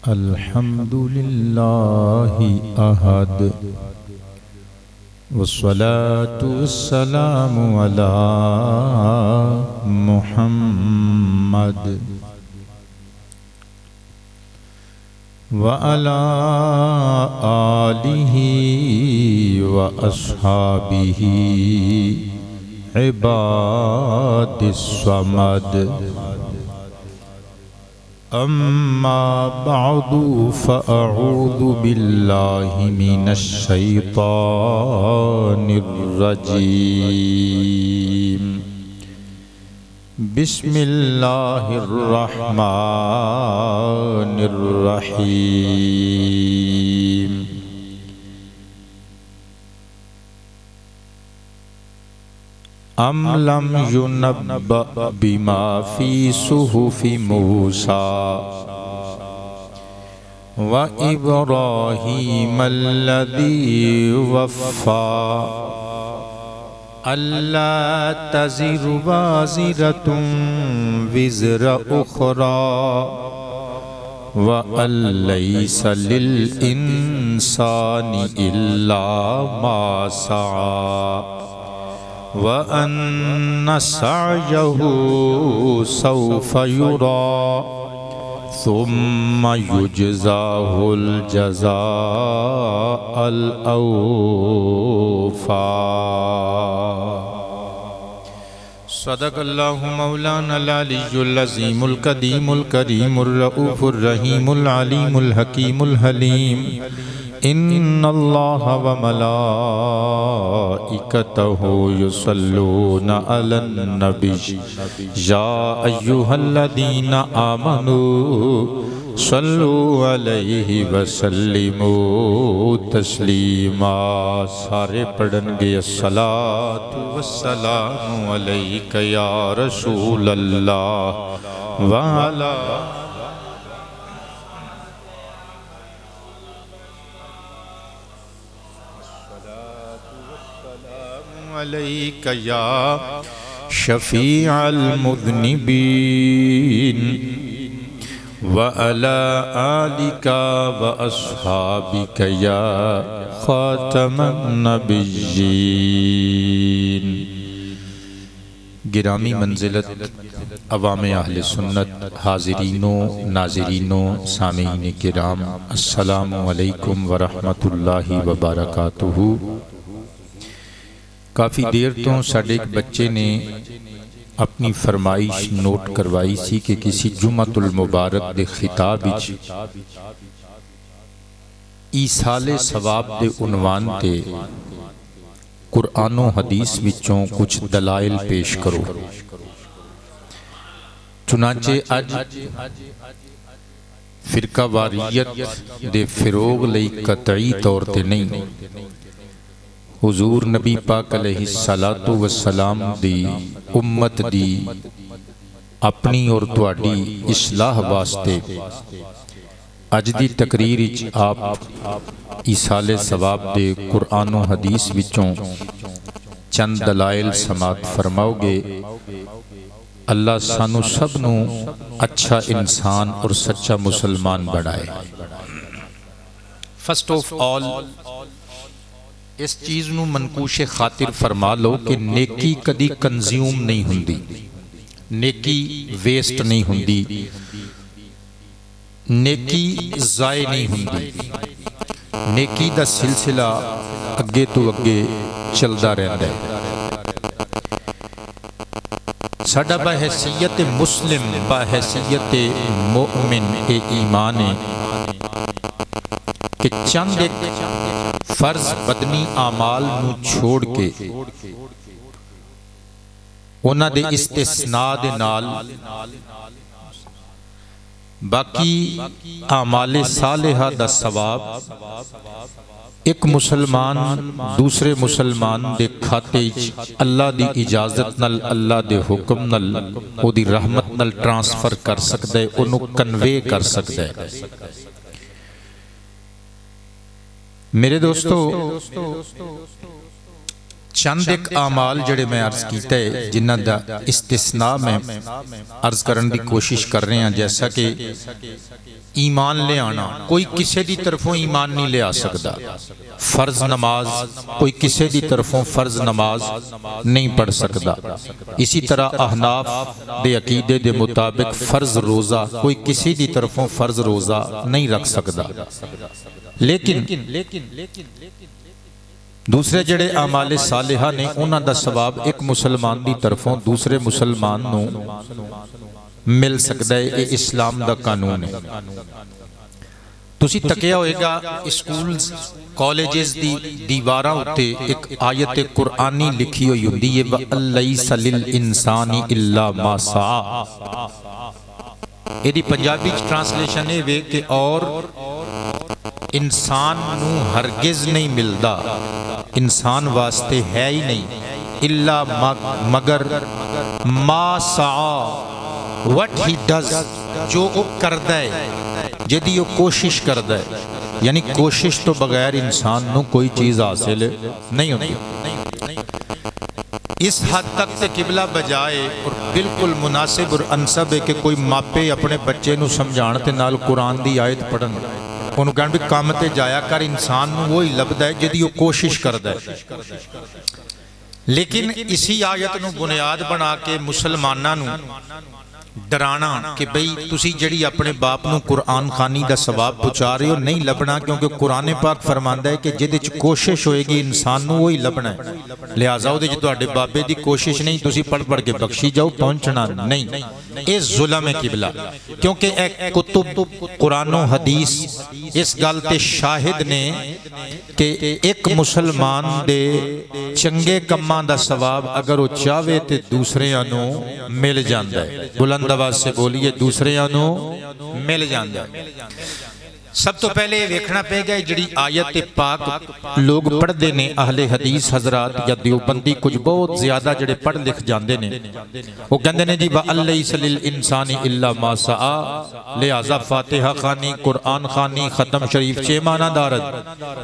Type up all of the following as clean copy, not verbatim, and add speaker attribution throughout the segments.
Speaker 1: الحمد للہ احد والصلاة والسلام علی محمد وعلی آلہ واصحابہ عباد الصمد اما بعد فاعوذ باللہ من الشیطان الرجیم بسم اللہ الرحمن الرحیم ام لم ينبأ بما في صحف موسى وإبراهيم الذي وفى ألا تزر وازرة وزر أخرى وأن ليس للإنسان إلا ما سعى وَأَنَّ سَعْيَهُ سَوْفَ يُرَى ثُمَّ يُجْزَاهُ الْجَزَاءَ الْأَوْفَى صدق اللہ مولانا العلی العظیم القدیم الکریم الرؤوف الرحیم العلیم الحکیم الحلیم ان اللہ وملائکتہ یصلون علی النبی یا ایہا الذین آمنوا صلوا علیہ وسلموا تسلیما سارے پڑھن گے الصلاۃ والسلام علیک یا رسول اللہ وعلا علیک یا شفیع المذنبین وعلی آلک واصحابک یا خاتم النبیین گرامی منزلت عوام اہل سنت حاضرین و ناظرین و سامعین کرام السلام علیکم ورحمۃ اللہ وبرکاتہ کافی دیر تو ساڑھے ایک بچے نے اپنی فرمائش نوٹ کروائی سی کہ کسی جمعۃ المبارک دے خطاب وچ ایصال ثواب دے عنوان تے قرآن و حدیث وچوں کچھ دلائل پیش کرو چنانچہ اج فرقہ واریت دے فروغ لئی قطعی طور تے نہیں حضور نبی پاک علیہ السلام دی امت دی اپنی اور تواڈی اصلاح واسطے اج دی تقریر وچ آپ ایصال ثواب دے قرآن و حدیث وچوں چند دلائل سماعت فرماؤ گے اللہ سانو سب نو اچھا انسان اور سچا مسلمان بڑھائے فرسٹ آف آل اس چیز نو منقوش خاطر فرما لو کہ نیکی کدی کنزیوم نہیں ہوندی نیکی ویسٹ نہیں ہوندی نیکی ضائع نہیں ہوندی نیکی دا سلسلہ اگے تو اگے چلدا رہندا ہے ساڈا بحیثیت مسلم بحیثیت مومن اے ایمان ہے کہ چند ایک فرض بدنی اعمال نو چھوڑ کے انہاں دے استثناء دے نال باقی اعمال صالحہ دا ثواب ایک مسلمان دوسرے مسلمان دے کھاتے اللہ دی اجازت نال اللہ دے حکم نال او دی رحمت نال ٹرانسفر کر سکتا ہے انہوں کنوے کر سکتا ہے میرے دوستو چند ایک اعمال جڑے میں عرض کیتا ہے جنہ دا استثناء میں عرض کرن دی کوشش کر رہے ہیں، جیسا کہ ایمان لے آنا، کوئی کسی دی طرفوں ایمان نہیں لے آ سکتا۔ فرض نماز کوئی کسی دی طرفوں فرض نماز نہیں پڑھ سکتا۔ اسی طرح احناف دے عقیدے دے مطابق فرض روزہ کوئی کسی دی طرفوں فرض روزہ نہیں رکھ سکتا۔ لیکن دوسرے جڑے اعمال صالحہ نے انہاں دا ثواب ایک مسلمان دی طرفوں دوسرے مسلمان نو مل سکتا ہے۔ یہ اسلام دا قانون ہے۔ تسی تکیا ہوئے گا اسکولز کالجز دی دیواراں اتے ایک آیت قرآنی لکھی ہوئی ہوندی ہے وَأَلَّيْسَ لِلْإِنسَانِ إِلَّا مَا سَعَى۔ یہ دی پنجابی ٹرانسلیشن ہے وہ کہ اور انسان نو ہرگز نہیں ملدا، انسان واسطے ہے ہی نہیں، الا مگر ما سعى، what he does، جو وہ کردا ہے، جدی وہ کوشش کردا ہے، یعنی کوشش تو بغیر انسان نو کوئی چیز حاصل نہیں ہوتی۔ اس حد تک تے قبلہ بجائے اور بالکل مناسب اور انسب ہے کہ کوئی ماپے اپنے بچے نو سمجھان تے نال قرآن دی آیت پڑھن، انہوں کہنے بھی کام تے جایا کر، انسان نو وہی لبدا ہے جدی وہ کوشش کردا ہے۔ لیکن اسی آیت نو بنیاد بنا کے مسلماناں نو ڈرانا کہ بھئی تسی جڑی اپنے باپ نو قرآن خوانی دا ثواب پہنچا رہے ہو نہیں لبنا، کیونکہ قرآن پاک فرماندا ہے کہ جدے چ کوشش ہوئے گی انسان نو وہی لبنا ہے، لہٰذا او دے چ تہاڈے بابے دی کوشش نہیں، تسی پڑھ پڑھ کے بخشی جاؤ، پہنچنا نہیں۔ اے ظلم ہے قبلہ، کیونکہ ایک کتب قرآن و حدیث اس گل تے شاہد نے کہ ایک مسلمان دے چنگے کماں دا ثواب اگر وہ چاہے تے دوسرے انو مل جاندا ہے۔ بلند آواز سے بولیے، دوسرے انو مل جاندا ہے۔ سب تو پہلے ویکھنا پے گا جڑی آیت پاک لوگ پڑھ دے نے اہل حدیث حضرات یا دیوبندی کچھ بہت زیادہ جڑے پڑھ لکھ جاندے نے، وہ کہندے نے جی وَأَلَّيْسَ لِلْإِنسَانِ إِلَّا مَا سَعَى، لہذا فاتحہ خوانی، قرآن خوانی، ختم شریف چے معنی دارد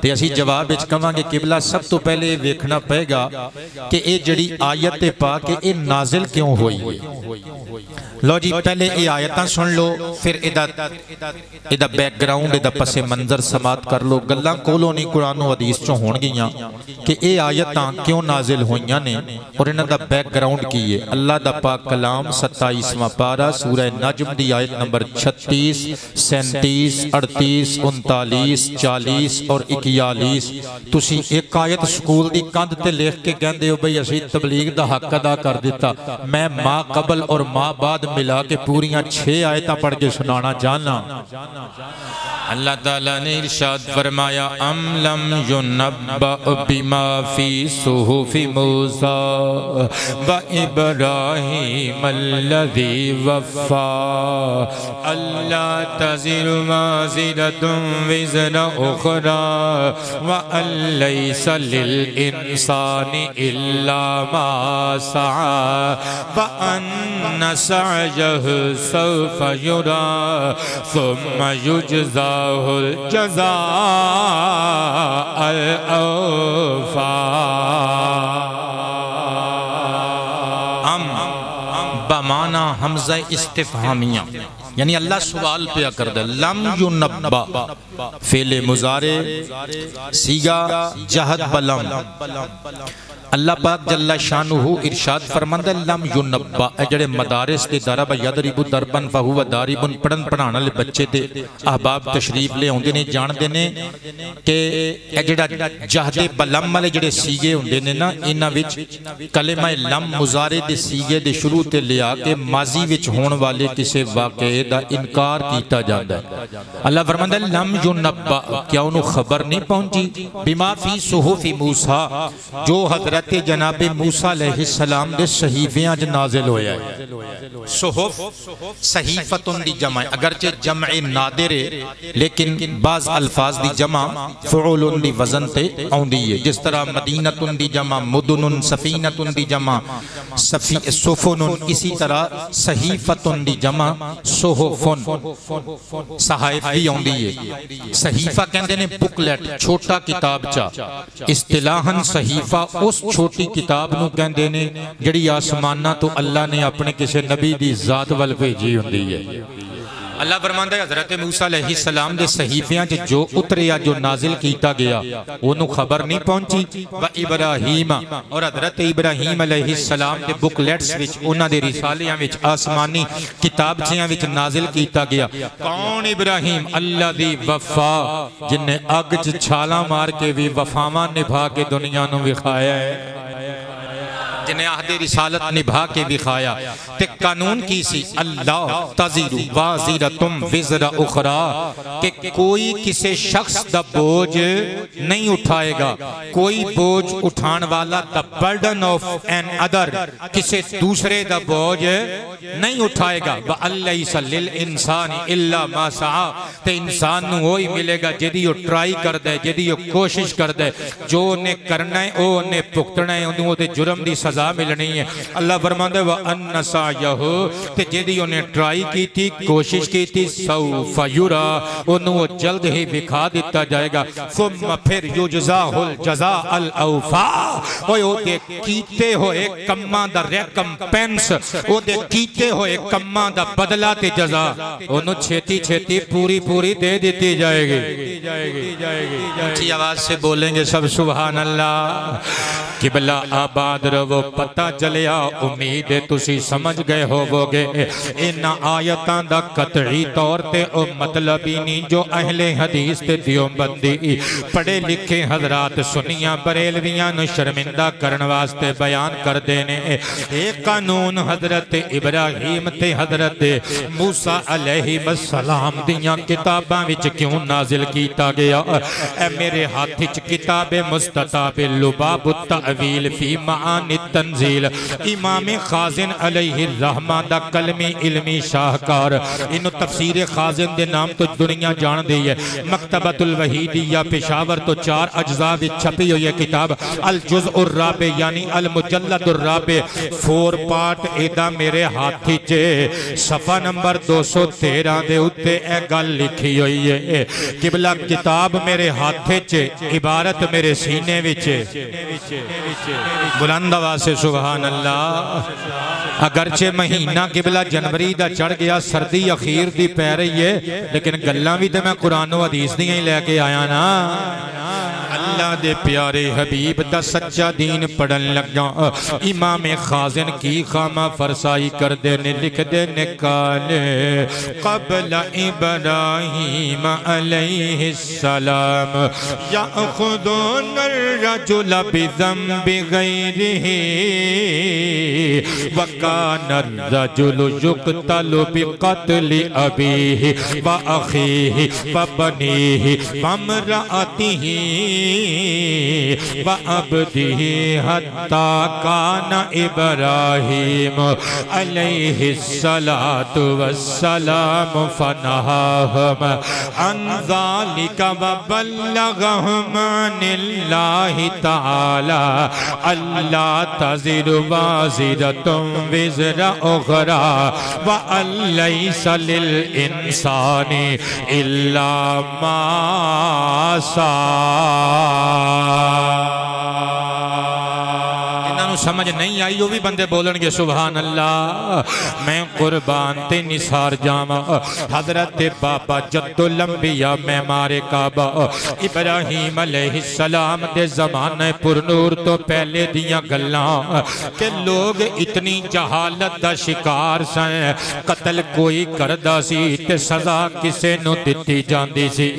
Speaker 1: تے اسی جواب وچ کہاں گے قبلہ سب تو پہلے ویکھنا پے گا کہ اے جڑی آیت پاک اے نازل کیوں ہوئی ہے۔ لو جی پہلے یہ آیتاں سن لو، پھر ایدہ بیک گراؤنڈ ایدہ پس منظر سماعت کر لو، گلاں کولوں نہیں قرآن و حدیث چوں ہون گیاں کہ یہ آیتاں کیوں نازل ہوئیاں نے اور انہاں دا بیک گراؤنڈ کی ہے۔ اللہ دا پاک کلام 27واں پارہ سورہ نجم دی آیت نمبر 36، 37، 38، 39، 40 اور 41۔ تسی ایک آیت سکول دی کاندھ تے لکھ کے کہندے ہو بھئی اسی تبلیغ دا حق ادا کر دیتا، میں ما قبل اور ما بعد ملا کے پوریاں 6 آیتاں پڑھ کے سنانا جانا۔ اللہ تعالیٰ نے ارشاد فرمایا ام لم ينبأ بما فی صحف موسیٰ و ابراہیم الذی وفا اللہ تزر وازرۃ وزر اخری وان لیس للانسان الا ما سعی وان سعیہ سوف یری ثم یجزا الجزاء الأوفى۔ بمعنی حمزہ استفہامیہ، یعنی اللہ سوال پہ کر دے۔ لم ینبا فعل مضارع سیغہ جہد بلم، اللہ پاک جل شانہ ارشاد فرماندہ لم ینبا، اے جڑے مدارس دے درب یدرب دربن فہو داربن پڑھن پڑھانا لے بچے دے احباب تشریف لے ہوندے نے جان دے نے کہ اے جڑا جہد بلم والے جڑے سیگے ہوندے نے نا انہاں وچ کلمہ لم مضارع دے سیگے دے شروع تے لیا کے ماضی وچ ہون والے کسے واقعے دا انکار کیتا جاندا ہے۔ اللہ فرماندہ لم ینبا، کیا انہوں خبر نہیں پہنچی بما فی صحف موسیٰ، جو حضرت جناب موسیٰ علیہ السلام دے صحیفیاں جو نازل ہویا ہے۔ صحف صحیفتن دی جمع، اگرچہ جمع نادر ہے لیکن بعض الفاظ دی جمع فعولن دی وزن تے آندی ہے، جس طرح مدینتن دی جمع مدنن، سفینتن دی جمع سفنن، اسی طرح صحیفتن دی جمع صحفن، صحائف بھی آندی ہے۔ صحیفہ کہندے نے بکلیٹ، چھوٹا کتاب چا، اصطلاحاً صحیفہ اس چھوٹی کتاب نو کہندے نے جڑی آسماناں تو اللہ نے اپنے کسے نبی دی ذات ول بھیجی ہوندی ہے۔ اللہ فرماندا ہے حضرت موسیٰ علیہ السلام دے صحیفیاں جو اتریا جو نازل کیتا گیا انہوں خبر نہیں پہنچی و ابراہیم اور حضرت ابراہیم علیہ السلام دے بک لیٹس وچ انہاں دے رسالیاں وچ آسمانی کتابچیاں وچ نازل کیتا گیا۔ کون ابراہیم؟ اللہ دی وفا جن نے اگ چ چھالاں مار کے بھی وفاواں نبھا کے دنیا نو وکھایا ہے، جنہیں عہد رسالت نبھا کے دکھایا۔ تے قانون کی سی اللہ تزیر وازرتم وزر اخرى کہ کوئی کسی شخص دا بوجھ نہیں اٹھائے گا، کوئی بوجھ اٹھان والا the burden of an other کسی دوسرے دا بوجھ نہیں اٹھائے گا۔ وَأَلَّيْسَ لِلْإِنسَانِ إِلَّا مَا سَعَى تے انسان نو وہی ملے گا جدی وہ ٹرائی کر دے، جدی وہ کوشش کر دے، جو انہیں کرنا ہے وہ انہیں پکتنا ہے، انہوں دے جرم دی سزا ملنی ہے۔ اللہ فرماندے وَأَنَّ سَعْيَهُ تے جدی انہیں ٹرائی کی تھی، کوشش کی تھی، سَوْفَ يُرَى انہوں جلد ہی بکھا دیتا جائے گا۔ ثُمَّ پھر يُجْزَاهُ الْجَزَاءَ الْأَوْفَى وہ دے کیتے ہوئے کماں دا ریکمپینس، وہ دے کیتے ہوئے کماں دا بدلہ تے جزا انہوں چھیتی چھیتی پوری پوری دے دیتی جائے گی۔ اچھی آواز سے بولیں گے سب سبحان اللہ۔ قبلہ آباد رو پتہ چلیا امید تسی سمجھ گئے ہو گے ان آیتاں دا قطعی طور تے او مطلب ہی نہیں جو اہل حدیث تے دیوبندی پڑھے لکھے حضرات سنیاں بریلویاں نو شرمندہ کرن واسطے بیان کر دینے۔ ایک قانون حضرت ابراہیم تے حضرت موسیٰ علیہ السلام دیاں کتاباں وچ کیوں نازل کیتا گیا؟ اے میرے ہاتھ وچ کتاب مستطاب لباب التعویل فی معانی التنزیل امام خازن علیہ الرحمہ دا کلمی علمی شاہکار، انہوں تفسیر خازن دے نام تو دنیا جان دی ہے۔ مکتبۃ الوحیدیہ پشاور تو 4 اجزاء وچ چھپی ہوئی ہے کتاب الجزء الرابع یعنی المجلد الرابع 4 پارٹ ایدہ میرے ہاتھی چے صفحہ نمبر 213 دے اتے اے گل لکھی ہوئی ہے۔ قبلہ کتاب میرے ہاتھے چے عبارت میرے سینے وچے بلند آواز سے سبحان اللہ۔ اگرچہ مہینہ قبلہ جنوری دا چڑھ گیا، سردی اخیر دی پہ رہی ہے، لیکن گلاں بھی تے میں قرآن و حدیث دیاں ہی لے کے آیا نا۔ اللہ دے پیارے حبیب دا سچا دین پڑھن لگا، امام خازن کی خامہ فرسائی کر دینے لکھ دینے کالے قبل ابراہیم علیہ السلام یأخذون الرجل بذنب غیرہ وکان الرجل یقتل بقتل ابیہ وأخیہ وبنیہ وامرأتہ وَعَبْدِهِ حَتَّى كَانَ إِبْرَاهِيمُ عَلَيْهِ الصَّلَاةُ وَالسَّلَامُ فَنَهَاهُمْ عَنْ ذَلِكَ وَبَلَّغَهُمْ عَنِ اللَّهِ تَعَالَى أَلَّا تَزِرُ وَازِرَةٌ وِزْرَ أُخْرَى وَأَن لَّيْسَ لِلْإِنسَانِ إِلَّا مَا سَعَى۔ جنہوں سمجھ نہیں آئی وہ بھی بندے بولن گے سبحان اللہ۔ میں قربان تے نثار جاما حضرت بابا جد الانبیاء معمار کعبہ ابراہیم علیہ السلام دے زمانے پر نور تو پہلے دیاں گلاں کہ لوگ اتنی جہالت دا شکار سن، قتل کوئی کردہ سی تے سزا کسے نو دیتی جاندی سی۔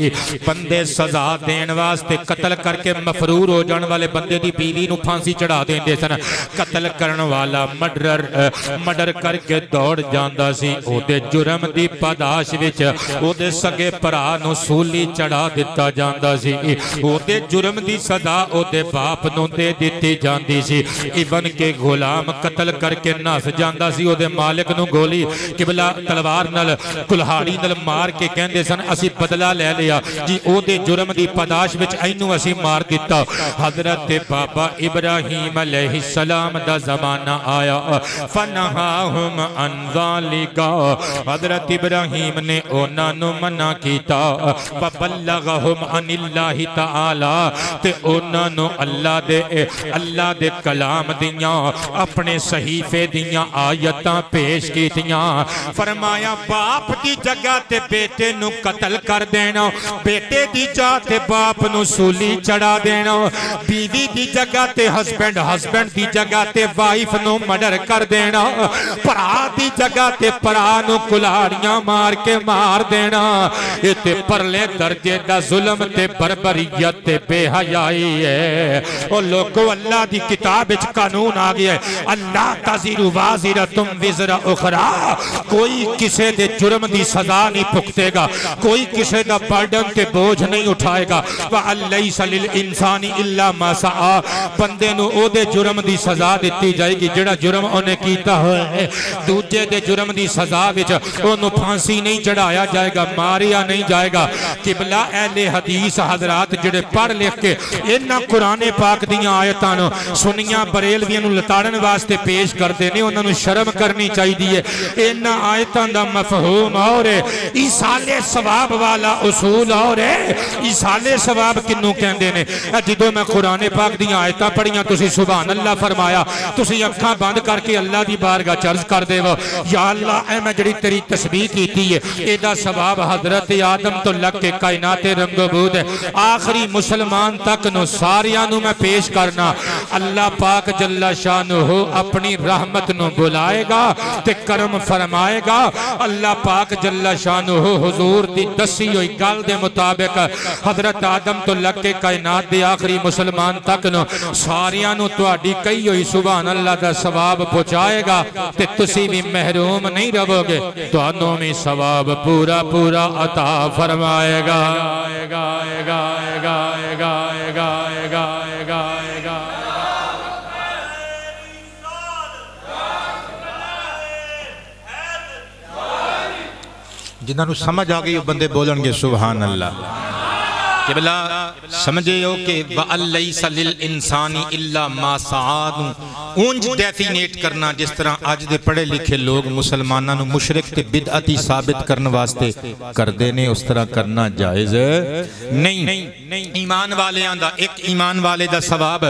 Speaker 1: بندے سزا دین واسطے قتل کر کے مفرور ہو جان والے بندے دی بیوی نو پھانسی چڑھا دین دے سن، قتل کرن والا مڈر کر کے دوڑ جاندہ سی، او دے جرم دی پاداش وچ او دے سگے پرا نو سولی چڑھا دیتا جاندہ سی، او دے جرم دی صدا او دے باپ نو دے دیتی جاندی سی۔ ایون کے غلام قتل کر کے ناس جاندہ سی، او دے مالک نو گولی قبلہ تلوار نل کلہاڑی نل مار کے کہندے سن اسی بدلہ لے لیا جی، او دے جرم دی پاداش وچ اینو اسی مار دیتا۔ حضرت بابا ابراہیم علیہ السلام السلام دا زمانہ آیا فنہاہم عن ذالک حضرت ابراہیم نے اونا نو منع کیتا فبلغہم عن اللہ تعالی تے اونا نو اللہ دے کلام دیاں اپنے صحیفے دیاں آیتاں پیش کیتیاں فرمایا باپ دی جگہ تے بیٹے نو قتل کر دینا بیٹے دی جگہ تے باپ نو سولی چڑھا دینا بیوی دی جگہ تے ہسبینڈ دی جگہ تے وائف نو مرڈر کر دینا پرا دی جگہ تے پرا نو کلاڑیاں مار کے مار دینا یہ تے پرلے درجے دا ظلم تے بربریت تے بے حیائی ہے اور لوگوں اللہ دی کتاب اچ قانون آگیا ہے اللہ تزیر وازرتم وزر اخرى کوئی کسے دے جرم دی سزا نہیں پکتے گا کوئی کسے دا برڈن تے بوجھ نہیں اٹھائے گا وَأَن لَيْسَ لِلْإِنسَانِ إِلَّا مَا سَعَى بندے نو او دے جرم دی سزا دیتی جائے گی جڑا جرم انہیں کیتا ہے دوجے دے جرم دی سزا وچ انہوں پھانسی نہیں چڑھایا جائے گا ماریا نہیں جائے گا قبلہ اہل حدیث حضرات جڑے پڑھ لکھ کے انہاں قرآن پاک دیاں آیتاں سنیاں بریلویاں نو لتاڑن واسطے پیش کر دینے انہوں نے شرم کرنی چاہی دیئے انہاں آیتاں دا مفہوم اور ایصال ثواب والا اصول اور ایصال ثواب کنوں کہن دینے جدو میں قرآن پاک دیاں آیتاں پڑھیاں تسی سبحان اللہ فرمایا تسی اکھاں بند کر کے اللہ دی بارگاہ چرز کر دے وہ یا اللہ اے میں جڑی تیری تسبیح کیتی ہے ایدہ ثواب حضرت آدم تو لگ کے کائنات رنگ و بود ہے آخری مسلمان تک نو ساریاں نو میں پیش کرنا اللہ پاک جل شانہ اپنی رحمت نو بلائے گا تے کرم فرمائے گا اللہ پاک جل شانہ حضور دی دسی ہوئی گل دے مطابق حضرت آدم تو لگ کے کائنات دے آخری مسلمان تک نو ساریاں نو تواڈی کئی ہوئی سبحان اللہ دا ثواب پہنچائے گا تے تسی بھی محروم نہیں رہو گے تو انہوں میں ثواب پورا پورا عطا فرمائے گا جنہاں نو سمجھ آگئی وہ بندے بولن گے سبحان اللہ قبلہ سمجھے ہو کہ وَأَن لَيْسَ لِلْإِنسَانِ إِلَّا مَا سَعَادُ اونج ڈیفینیٹ کرنا جس طرح آج دے پڑھے لکھے لوگ مسلمانہ نو مشرک تے بدعتی ثابت کرنے واسطے کر دینے اس طرح کرنا جائز نہیں ایمان والے آندہ ایک ایمان والے دا ثواب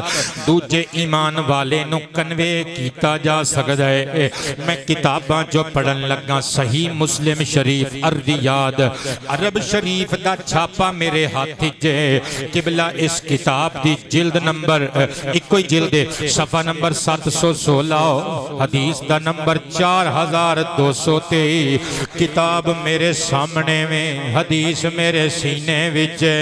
Speaker 1: دوجے ایمان والے نو کنوے کیتا جا سکتا ہے میں کتاباں جو پڑھن لگا صحیح مسلم شریف عربیات عرب شریف دا چھاپا میرے ہاتھی جے قبلہ اس کتاب دی جلد نمبر ایک کوئی جلد صفحہ نمبر 716 حدیث دا نمبر 4223 کتاب میرے سامنے میں حدیث میرے سینے وچے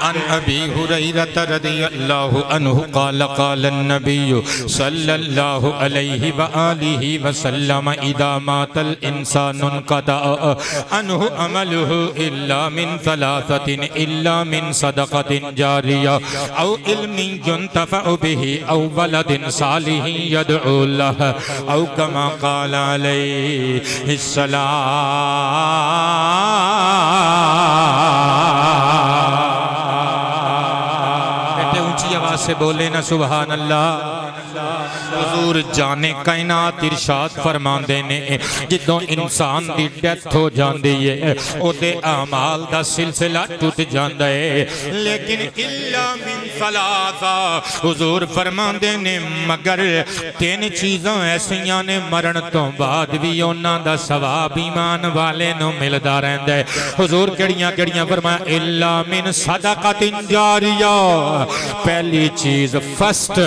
Speaker 1: عن ابی ہریرہ رضی اللہ عنہ قال قال النبی صلی اللہ علیہ وآلہ وسلم اذا مات الانسان انقطع عنہ عمله الا من ثلاثة إلا من صدقة جارية أو علم ينتفع به أو ولد صالح يدعو له أو كما قال عليه السلام بیٹے اونچی آواز سے بولے نا سبحان اللہ حضور جانے کائنات ارشاد فرمان دینے جدوں انسان دی ڈیتھ ہو جاندی ہے او دے اعمال دا سلسلہ ٹوٹ جاندہ ہے لیکن الا من ثلاثہ حضور فرمان دینے مگر تین چیزوں ایسیاں نے مرن تو بعد بھی انہاں دا ثواب ایمان والے نو ملدا رہندا ہے حضور کڑیاں فرمایا الا من صدقۃ جاریہ پہلی چیز فرسٹ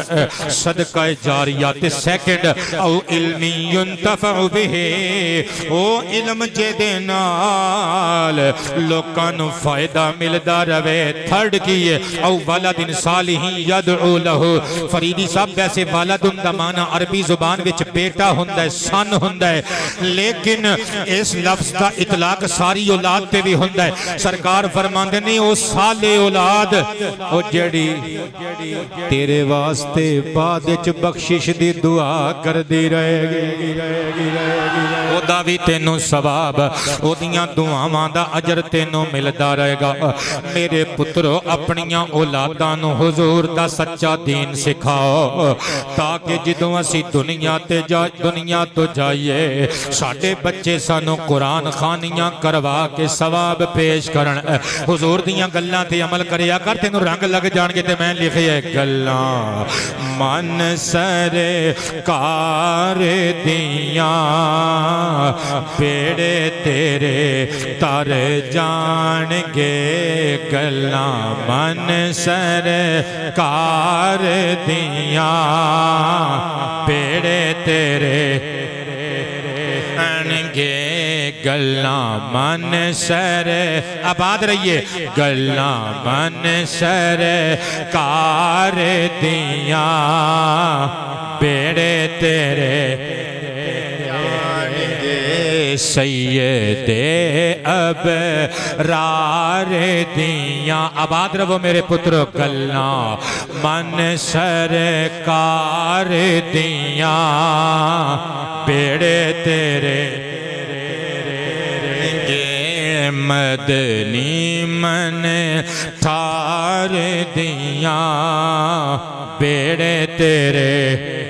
Speaker 1: صدقہ جاریہ تے سیکنڈ او علمی ینتفع بہے او علم جے دے نال لوکاں نو فائدہ ملدا رہے تھرڈ کیے او ولد صالح یدعو لہو فریدی صاحب ویسے ولد دا معنی عربی زبان وچ بیٹا ہوندا ہے سن ہوندا ہے لیکن اس لفظ دا اطلاق ساری اولاد تے بھی ہوندا ہے سرکار فرماندے نہیں او صالح اولاد او جڑی تیرے واسطے بعد وچ بخش بخشش دی دعا کر دی رہے گی او دا بھی تینوں ثواب او دیاں دعاواں دا اجر تینوں ملدا رہے گا میرے پترو اپنیاں اولاداں حضور دا سچا دین سکھاؤ تاکہ جدوں اسی دنیا تو جائیے ساڈے بچے سانو قرآن خانیاں کروا کے ثواب پیش کرن حضور دیاں گلاں تے عمل کریا کر تینوں رنگ لگ جان گے تے میں لکھے گلاں من سرے کار دیاں بیڑے تیرے تر جان گے گلاں من سرے کار دیاں بیڑے تیرے گے گلاں من سر آباد رہیے گلاں من سر کار دیاں بیڑے تیرے سید ابرار دیاں آباد رہو میرے پترو گلاں من سرکار دیاں بیڑے تیرے مدنی من تھار دیاں بیڑے تیرے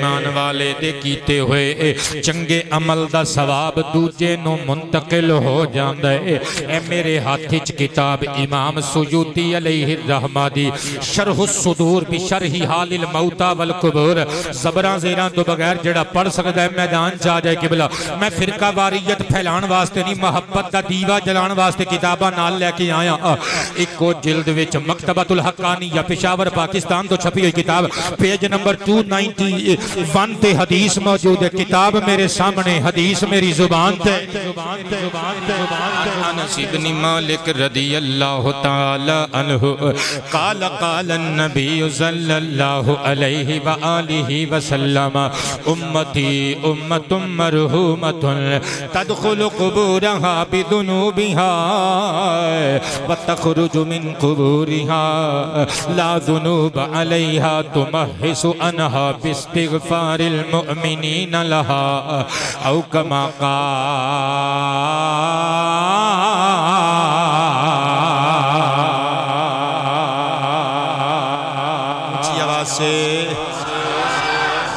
Speaker 1: ایمان والے دے کیتے ہوئے چنگے عمل دا ثواب دوجے نو منتقل ہو جاندہ ہے اے میرے ہاتھچ کتاب امام سیوطی علیہ الرحمہ دی شرح الصدور بشرح حال الموتى والقبور زبران زیران تو بغیر جڑا پڑھ سکتا ہے میدان چاہ جائے قبلہ میں فرقہ واریت پھیلان واسطے نہیں محبت دا دیوہ جلان واسطے کتابہ نال لے کے آیا ایکو جلد وچ مکتبۃ الحقانی یا پشاور پاکستان تو چھپی ہوئی کتاب پیج نمبر 291 تے حدیث موجود ہے کتاب میرے سامنے حدیث میری زبان تے انس بن مالک رضی اللہ تعالی عنہ قال قال النبی صلی اللہ علیہ وآلہ وسلم امتی امت مرحومت تدخل قبورها بذنوبها وتخرج من قبورها لا ذنوب عليها تمحص عنها باستغفار المؤمنين لها او كما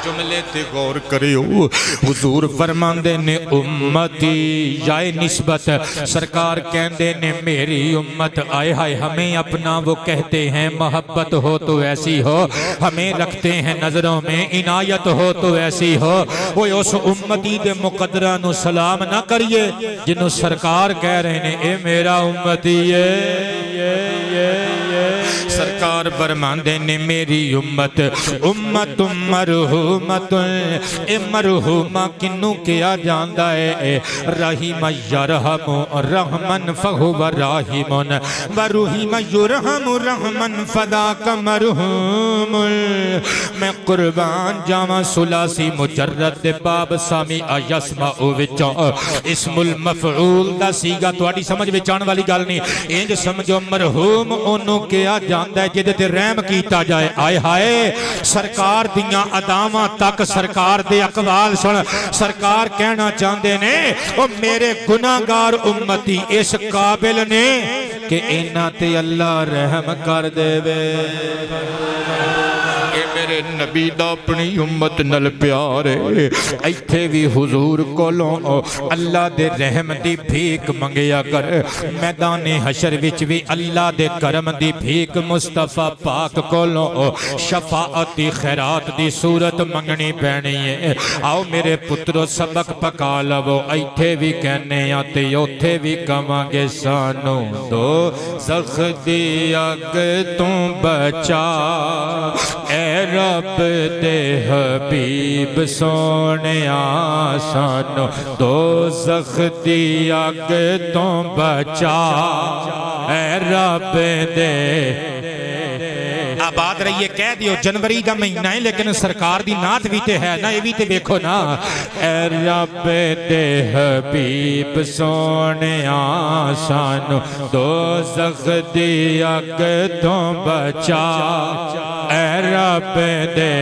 Speaker 1: جملے تے غور کریو حضور فرماندے نے امتی جائے نسبت سرکار کہندے نے میری امت آئے ہائے ہمیں اپنا وہ کہتے ہیں محبت ہو تو ایسی ہو ہمیں رکھتے ہیں نظروں میں عنایت ہو تو ایسی ہو وہ اس امتی دے مقدرہ نو سلام نہ کریے جنہوں سرکار کہہ رہے ہیں اے میرا امتی سرکار فرماندے نے میری امت امت مرحومت اے مرحومہ کنوں کیا جاندہ ہے رحیم یرحم رحمن فہو راحمن ورحیم یرحم رحمن فداک مرحوم میں قربان جاما سلاسی مجرد باب سامی آیسمہ وچوں اسم المفعول دا سیگا توڑی سمجھ وچان والی گال نہیں انج سمجھو مرحوم انہوں کیا جاندہ ہے جدے تے رحم کیتا جائے آئے ہائے سرکار دیاں ادامہ تک سرکار دے اقوال سن سرکار کہنا چاندے نے او میرے گناہگار امتی اس قابل نے کہ انہاں تے اللہ رحم کر دے وے میرے نبی دا اپنی امت نل پیارے ایتھے بھی حضور کولوں اللہ دے رحم دی بھیک منگیا کر میدان حشر وچ بھی اللہ دے کرم دی بھیک مصطفیٰ پاک کولوں شفاعت دی خیرات دی صورت منگنی پینی ہے آؤ میرے پترو سبق پکا لو ایتھے بھی کہنے آتے اوتھے بھی کمانگے سانو دو زخ دی اگ تم بچا اے رب دے حبیب سونے آسانو دوزخ دی اگ تو بچا اے رب دے آباد رہیے کہہ دیو جنوری دا مہینہ ہے لیکن سرکار دی نعت بھی تے ہے نا یہ بھی تے دیکھو نا اے رب دے حبیب سونیا سانو دوزخ دی اگ تو بچا اے رب دے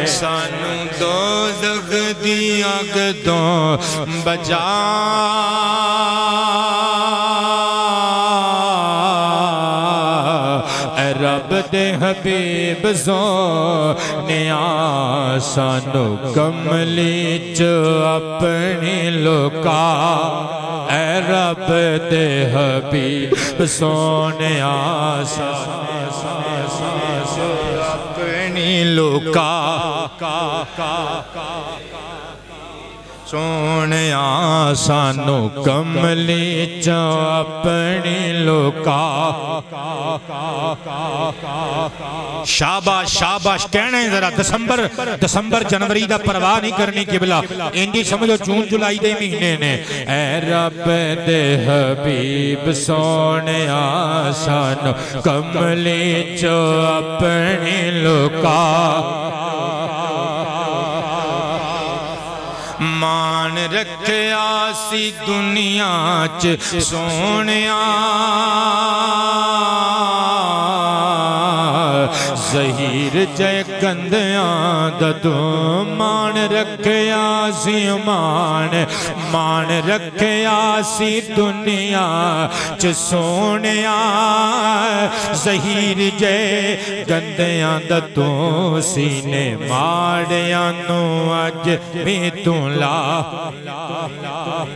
Speaker 1: سانو دوزخ دی اگ تو بچا رب دے حبیب سونیا سانو کملی چ اپنی لکا اے رب دے حبیب سونیا سانو اپنی لکا سونیا سانو کملی چ اپنی لکا شاباش شاباش کہنے ذرا دسمبر جنوری دا پرواہ نہیں کرنی قبلہ انجی سمجھو جون جولائی دے مہینے نے اے رب دے حبیب سونیا سانو کملی چ اپنی لکا مان رکھیا سی دنیا چ سونیا زہیر جے گندیاں ددو مان رکھیا سی مان رکھیا سی دنیا چ سونیا زہیر جے گندیاں ددو سینے ماڑیاں نو اج بھی تو لا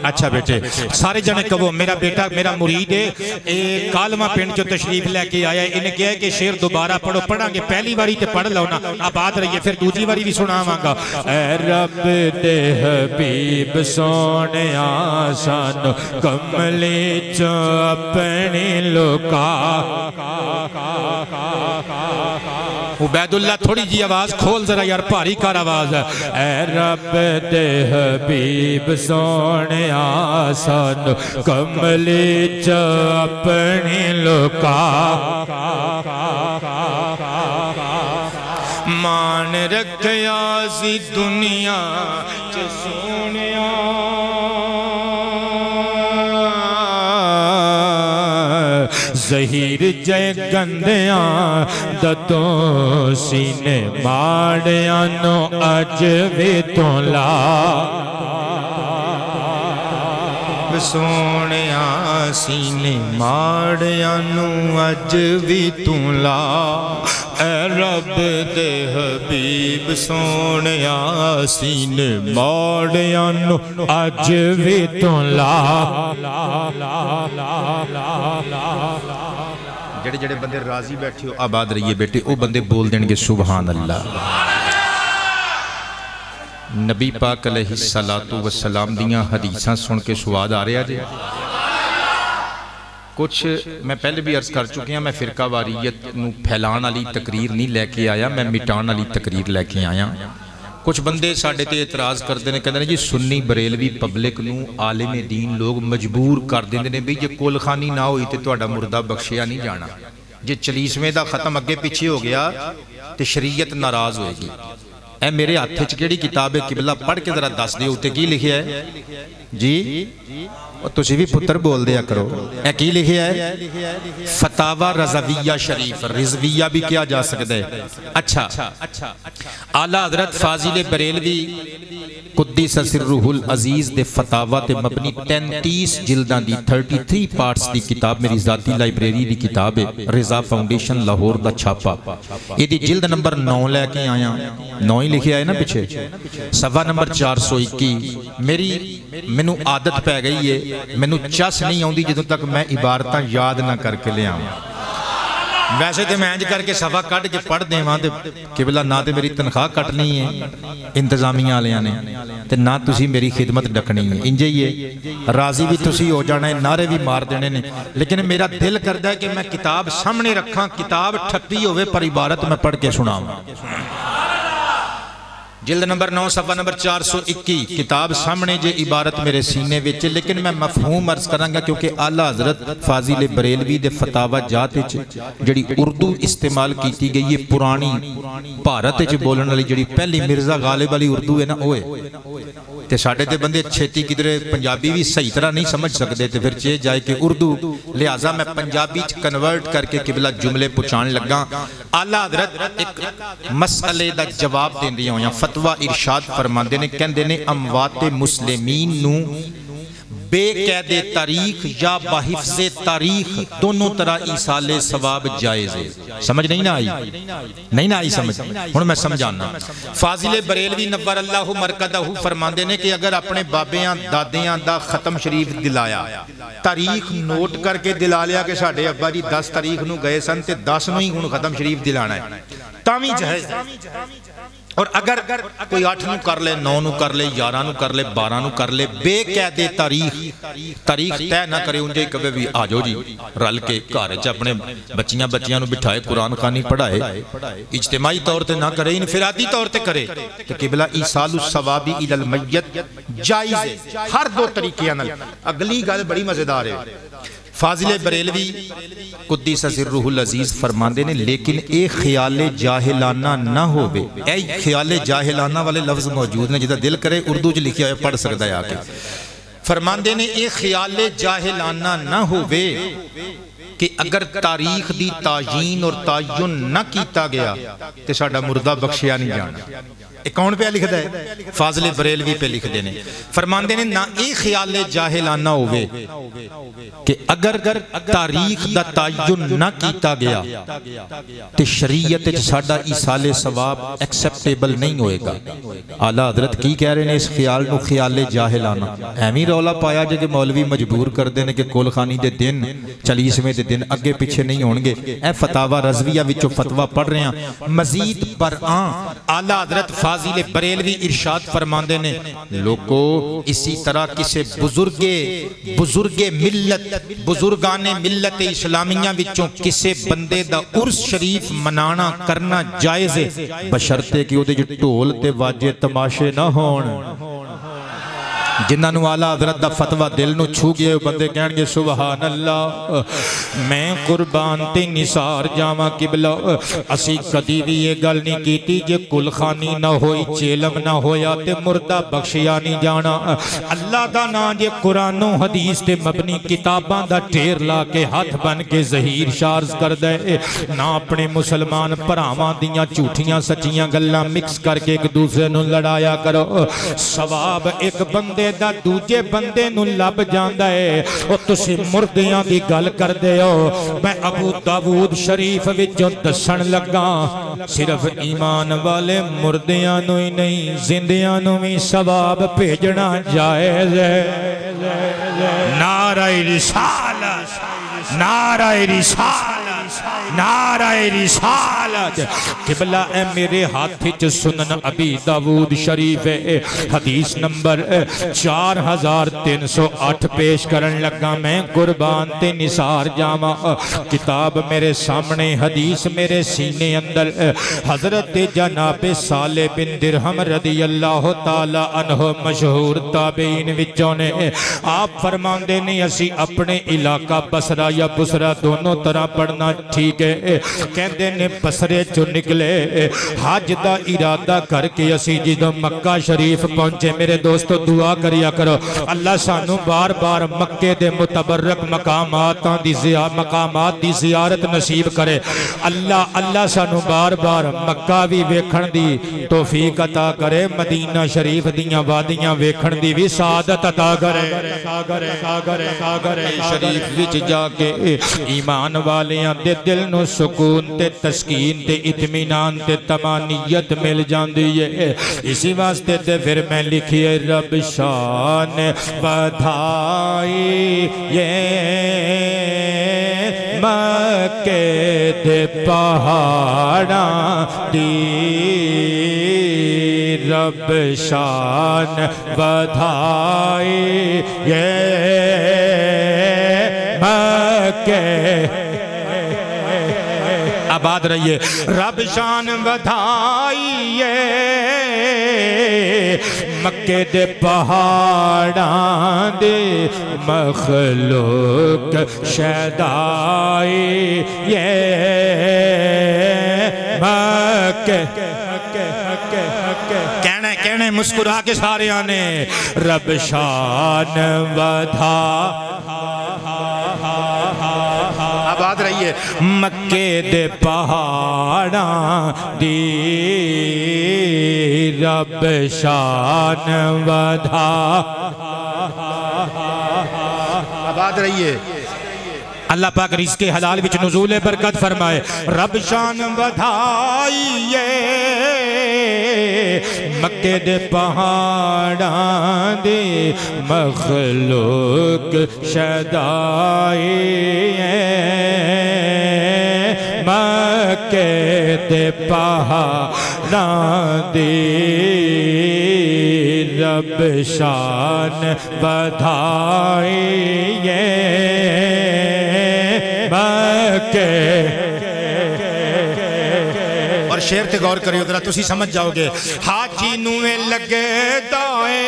Speaker 1: اچھا بیٹے سارے جنے کہو میرا بیٹا میرا مرید ہے کالمہ پنڈ جو تشریف لے کے آیا ہے انہیں کہا ہے کہ شعر دوبارہ پڑھو پڑھاں گے پہلی باری تے پڑھ لو نا آباد رہیے پھر دوسری باری بھی سناواں گا اے رب دے حبیب سونیا سانو کملی چ اپنی لکا عبید اللہ تھوڑی جی آواز کھول ذرا یار بھاری کر آواز ہے اے رب دے حبیب سونیا سانو کملی چ اپنی لکا مان رکھیا سی دنیا چ سونیا زہیر جے گندیاں دتوں سینے ماڑیاں نو اج بھی تو لا سونیا سینے ماڑیاں نو اج بھی تو لا اے رب دے حبیب سونیا سینے ماڑیاں نو اج بھی تو لا جڑے جڑے بندے راضی بیٹھے ہو آباد رہیے بیٹے او بندے بول دیں گے سبحان اللہ نبی پاک علیہ السلام دیاں حدیثاں سن کے سواد آ رہا جے کچھ میں پہلے بھی عرض کر چکے ہیں میں فرقہ واریت نو پھیلان علی تقریر نہیں لے کے آیا میں مٹان علی تقریر لے کے آیا کچھ بندے ساڑھے تے اعتراض کر دینے کہتے ہیں جی سنی بریلوی پبلک نو عالم دین لوگ مجبور کر دینے بھی یہ کول خانی نہ ہوئی تے توڑا مردہ بخشیا نہیں جانا جی چلیسویں دا ختم اگے پیچھے ہو گیا تے شریعت ناراض ہوئے گی اے میرے ہاتھے چکیڑی کتاب قبلہ پڑھ کے ذرا دس دے ہوتے کی لکھیا ہے جی تسی بھی پتر بول دیا کرو اے کی لکھیا ہے فتاوہ رضویہ شریف رضویہ بھی کیا جا سکتا ہے اچھا اعلیٰ حضرت فاضل بریلوی قدس سرہ العزیز دے فتاوہ تے مبنی 33 جلدان دی 33 پارٹس دی کتاب میری ذاتی لائبریری دی کتاب ہے رضا فاؤنڈیشن لاہور دا چھاپا یہ دی جلد نمبر 9 لے کے آیا 9 ہی لکھیا ہے نا پچھے صفحہ نمبر 421 میری منو عادت پہ گئی ہے منو چس نہیں آؤں دی جدوں تک میں عبارتاں یاد نہ کر کے لے آؤں ویسے تے میں انج کر کے صفحہ کٹ کے پڑھ دیں وہاں تے قبلہ نہ تے میری تنخواہ کٹنی ہے انتظامیہ آلیاں نے تے نہ تسی میری خدمت ڈکنی ہے انجے یہ راضی بھی تسی ہو جانا ہے نعرے بھی مار دینے نے لیکن میرا دل کردہ ہے کہ میں کتاب سامنے رکھاں کتاب ٹھٹی ہوئے پر عبارت میں پڑھ کے سناؤں جلد نمبر 9 صفحہ نمبر 421 کتاب سامنے جے عبارت میرے سینے وچ، لیکن میں مفہوم عرض کرانگا کیونکہ اعلیٰ حضرت فاضل بریلوی دے فتاوہ جات وچ جڑی اردو استعمال کیتی گئی ہے پرانی بھارت وچ بولن والی جڑی پہلی مرزا غالب والی اردو ہے نا اوے تے ساڈے تے بندے چھتی کدھرے پنجابی بھی صحیح طرح نہیں سمجھ سکتے تے پھر چاہے جائے کہ اردو، لہٰذا میں پنجابی کنورٹ کر کے قبلہ جملے پہنچان لگا۔ اعلیٰ حضرت ایک مسئلے دا جواب دین دیا ہویا فتوہ ارشاد فرماندے نے کہندے نے اموات مسلمین نو بے قید تاریخ یا بحفظ تاریخ دونوں طرح ایصال ثواب جائز ہے۔ سمجھ نہیں نہ آئی سمجھ ہن میں سمجھانا۔ فاضل بریلوی نور اللہ مرکزہ فرماندے نے کہ اگر اپنے بابیاں دادیاں دا ختم شریف دلایا، تاریخ نوٹ کر کے دلا لیا کہ ساڈے ابا جی 10 تاریخ نو گئے سن تے 10 نو ہی ہن ختم شریف دلانا ہے، تاوی جائز ہے۔ اور اگر کوئی 8 نو کر لے، 9 نو کر لے، 11 نو کر لے، 12 نو کر لے، بے قید تاریخ طے نہ کرے، انجے کبھی بھی آجو جی رل کے گھر اپنے بچیاں نو بٹھائے قرآن خوانی پڑھائے، اجتماعی طور تے نہ کرے، انفرادی طور تے کرے کہ قبلہ ایصال الثواب الی المیت جائز ہے ہر دو طریقے نال۔ اگلی گل بڑی مزیدار ہے، فاضل بریلوی قدس سرہ العزیز فرماندے نے لیکن اے خیال جاہلانہ نہ ہوئے، اے خیال جاہلانہ والے لفظ موجود نے، جدہ دل کرے اردو جو لکھیا ہے پڑھ سکتا ہے آکے۔ فرماندے نے اے خیال جاہلانہ نہ ہوئے کہ اگر تاریخ دی تعیین اور تعین نہ کیتا گیا تو ساڈا مردہ بخشیا نہیں جانا۔ ایک کون پہ لکھ دے؟ فاضل بریلوی پہ لکھ دینے۔ فرماندے نے نہ ایک خیال جاہلانہ ہوئے کہ اگر تاریخ دا تعین نہ کیتا گیا تو شریعت ساڈا ایصال ثواب ایکسپٹیبل نہیں ہوئے گا۔ اعلیٰ حضرت کی کہہ رہے ہیں اس خیال نو خیال جاہلانہ؟ ایمی رولا پایا جے کہ مولوی مجبور کر دینے کہ کول خانی دے دن 40ویں دے دن اگے پیچھے نہیں ہونگے۔ اے فتاوہ رضویہ وچوں فتوہ پڑھ رہے ہیں۔ مزید برآں اعلیٰ حضرت فاضل بریلوی ارشاد فرماندے نے لوگو اسی طرح کسے بزرگ ملت بزرگان ملت اسلامیہ وچوں کسے بندے دا عرس شریف منانا کرنا جائز ہے بشرطے کہ وہ دے جو ٹول تے واجے تماشے نہ ہون۔ جنہاں نو اعلیٰ حضرت دا فتوہ دل نو چھو گئے بندے کہن گے سبحان اللہ میں قربان تے نثار جاواں قبلہ اسی کدی بھی یہ گل نہیں کیتی جے کل خانی نہ ہوئی چیلم نہ ہویا تے مردہ بخشیا نہیں جانا۔ اللہ دا نا جے قرآن و حدیث تے مبنی کتاباں دا ٹھیر لا کے ہاتھ بن کے ظہیر شارز کر دے نہ اپنے مسلمان پراواں دیاں جھوٹیاں سچیاں گلاں مکس کر کے ایک دوسرے نو لڑایا کرو۔ ثواب ایک بندے دا دوجے بندے نو لب جاندہ ہے اور تسی مردیاں دی گل کر دے ہو۔ میں ابو داود شریف وچوں دسن لگا صرف ایمان والے مردیاں نو ہی نہیں زندیاں نو بھی ثواب بھیجنا جائز ہے۔ نعرہ رسالت، نعرہ رسالت، نعرہ رسالت۔ قبلہ اے میرے ہاتھ وچ سنن ابی داود شریف حدیث نمبر 4308 پیش کرن لگا۔ میں قربان تے نثار جاواں کتاب میرے سامنے حدیث میرے سینے اندر حضرت جناب صالح بن درہم رضی اللہ تعالی عنہ مشہور تابعین وچوں نے آپ فرماندے نہیں اسی اپنے علاقہ بصرہ یا بصرہ دونوں طرح پڑھنا ٹھیک ہے۔ کہندے نے بصرے چو نکلے حج دا ارادہ کر کے اسی جدو مکہ شریف پہنچے میرے دوستو دعا کریا کرو اللہ سانو بار بار مکے دے متبرک مقامات دی زیارت نصیب کرے۔ اللہ سانو بار بار مکہ بھی ویکھن دی توفیق عطا کرے، مدینہ شریف دیاں وادیاں ویکھن دی بھی سعادت عطا کرے۔ شریف وچ جا کے ایمان والیاں دے دل نو سکون تے تسکین تے اطمینان تے تمانیت مل جاندی ہے۔ اسی واسطے تے پھر میں لکھیے رب شان بدھائی یہ مکے دے پہاڑاں دی رب شان بدھائی یہ مکے آباد رہیے رب شان بدھائیے مکے دے پہاڑاں دے مخلوق شیدائی مکے کہنے مسکرا کے سارے آنے رب شان ودھا آباد رہیے مکے دے پہاڑاں دی رب شان ودھا آباد رہیے اللہ پاک رزق حلال وچ نزول برکت فرمائے رب شان ودھائیے مکے دے پہاڑاں دے مخلوق شیدائیے مکے دے پہاڑاں دے رب شان ودھائیے اور شعر تے غور کریو ذرا تسی سمجھ جاؤ گے حاجی نوے لگے دائے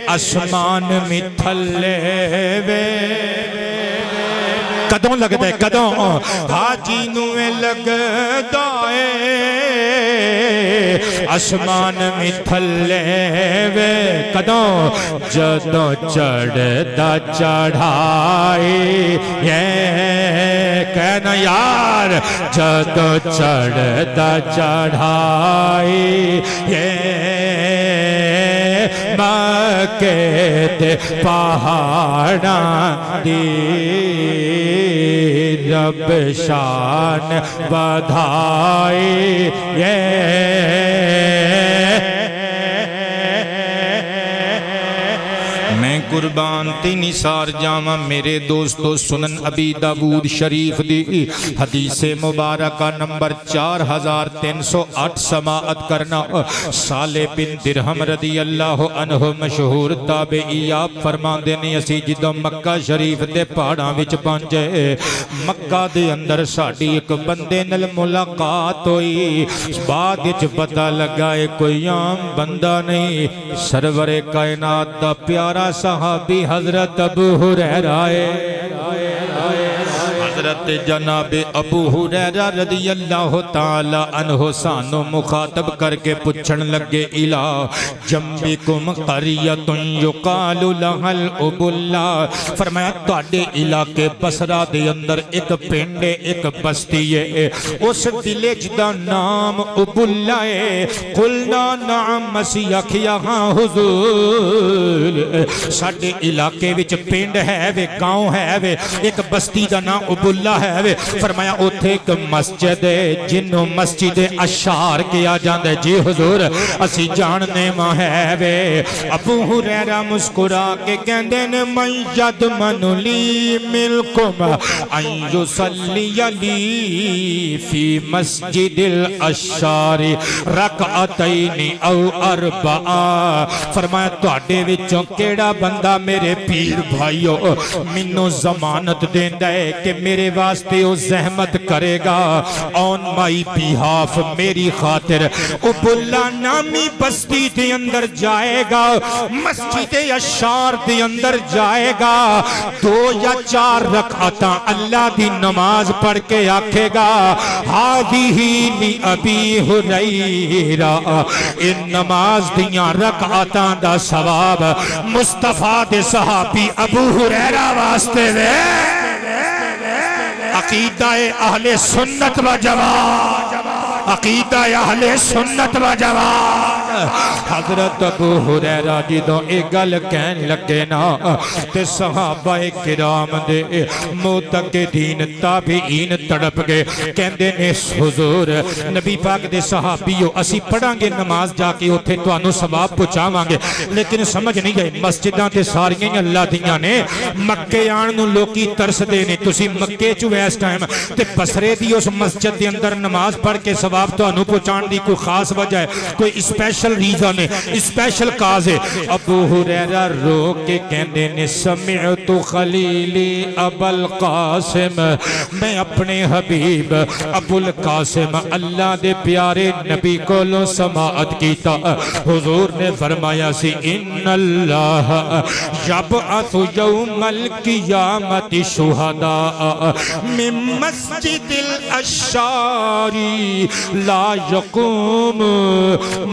Speaker 1: اسمان میں تھلے وے کدوں لگ دے کدوں حاجی نوے لگ دائے اسمان میں تھلے وے کدوں جدوں چڑھ دا چڑھائی کہنا یار جدوں چڑھ دا چڑھائی مکے دے پہاڑاں دی رب شان ودھائی میں قربان تی نثار جامع میرے دوستو سنن ابی داود شریف دی حدیث مبارکہ نمبر 4308 سماعت کرنا صالح بن درہم رضی اللہ عنہ مشہور تابعی آپ فرمان دینے اسی جدو مکہ شریف دے پہاڑاں وچ پہنچے مکہ دے اندر ساڑی ایک بندے نل ملاقات ہوئی بعد وچ پتہ لگائے کوئی عام بندہ نہیں سرور کائنات دا پیارا صحابی حضرت ابو ہریرہ حضرت جناب ابو ہریرہ رضی اللہ تعالی عنہ سانو مخاطب کر کے پوچھن لگے الہ جنبکم قریۃ یقال لہا الابلہ فرمایا تواڈے علاقے بصرہ دے اندر ایک پنڈ ایک بستی ہے اس ولیج دا نام ابلہ ہے قلنا نعم مسیح کیا ہاں حضور ساڑھے علاقے وچ پنڈ ہے وے گاؤں ہے وے ایک بستی دا نام ابلہ ہے وے فرمایا اوتھے ایک مسجد ہے جنہوں مسجد اشار کیا جاندے جی حضور اسی جاننے ماں ہے وے ابو ہریرہ مسکرا کے کہندے نے من یدمن لی ملکم ان یصلی لی فی مسجد الاشار رکعتین او اربعہ فرمایا تواڈے وچوں کیڑا بندہ میرے پیر بھائیو منو ضمانت دیندہ ہے کہ میرے واسطے وہ زحمت کرے گا آن مائی بیہاف میری خاطر ابلہ نامی بستی دے اندر جائے گا مسجد اشار دے اندر جائے گا 2 یا 4 رکعتاں اللہ دی نماز پڑھ کے آکھے گا ہادی لی ابی ہریرہ ان نماز دیاں رکعتاں دا ثواب مصطفیٰ دے صحابی ابو ہریرہ واسطے وے عقیدہ اہل سنت و جماعت عقیدہ اہل سنت و جماعت حضرت ابو ہریرہ جدوں ایک گل کہن لگے نا تے صحابہ کرام دے معتقدین تابعین تڑپ گئے کہندے نے حضور نبی پاک دے صحابیو اسی پڑھاں گے نماز جا کے اوتھے تانوں ثواب پہنچاواں گے لیکن سمجھ نہیں گئے مسجداں تے ساریاں اللہ دیاں نے مکے آن نو لوکی ترس دے نے تسی مکے چ اس ٹائم تے بصرے دی اس مسجد دے اندر نماز پڑھ کے ثواب تانوں پہنچان دی کوئی خاص وجہ ہے کوئی اسپیشل اسپیشل ریزن ہے، اسپیشل کاز ہے۔ ابو ہریرہ رو کے کہنے نے سمعت خلیلی ابو القاسم، میں اپنے حبیب ابو القاسم اللہ دے پیارے نبی کو لو سماعت کیتا، حضور نے فرمایا سی ان اللہ یبعث یوم القیامت شہداء من مسجد الاشار لا یقوم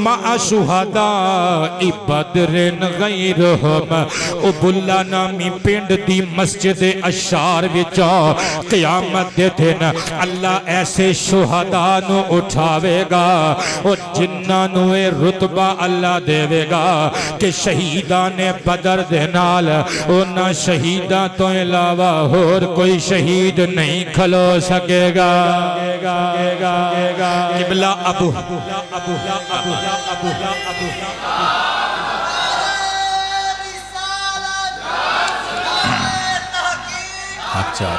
Speaker 1: مع شہداء بدر غیرہم۔ ابواللہ نامی پنڈ دی مسجد اشار وچا قیامت دے دن اللہ ایسے شہداء نو اٹھاوے گا اور جنہ نوے رتبہ اللہ دے گا کہ شہیدان بدر دے نال اونا شہیدان تو علاوہ اور کوئی شہید نہیں کھلو سکے گا۔ قبلہ ابو اچھا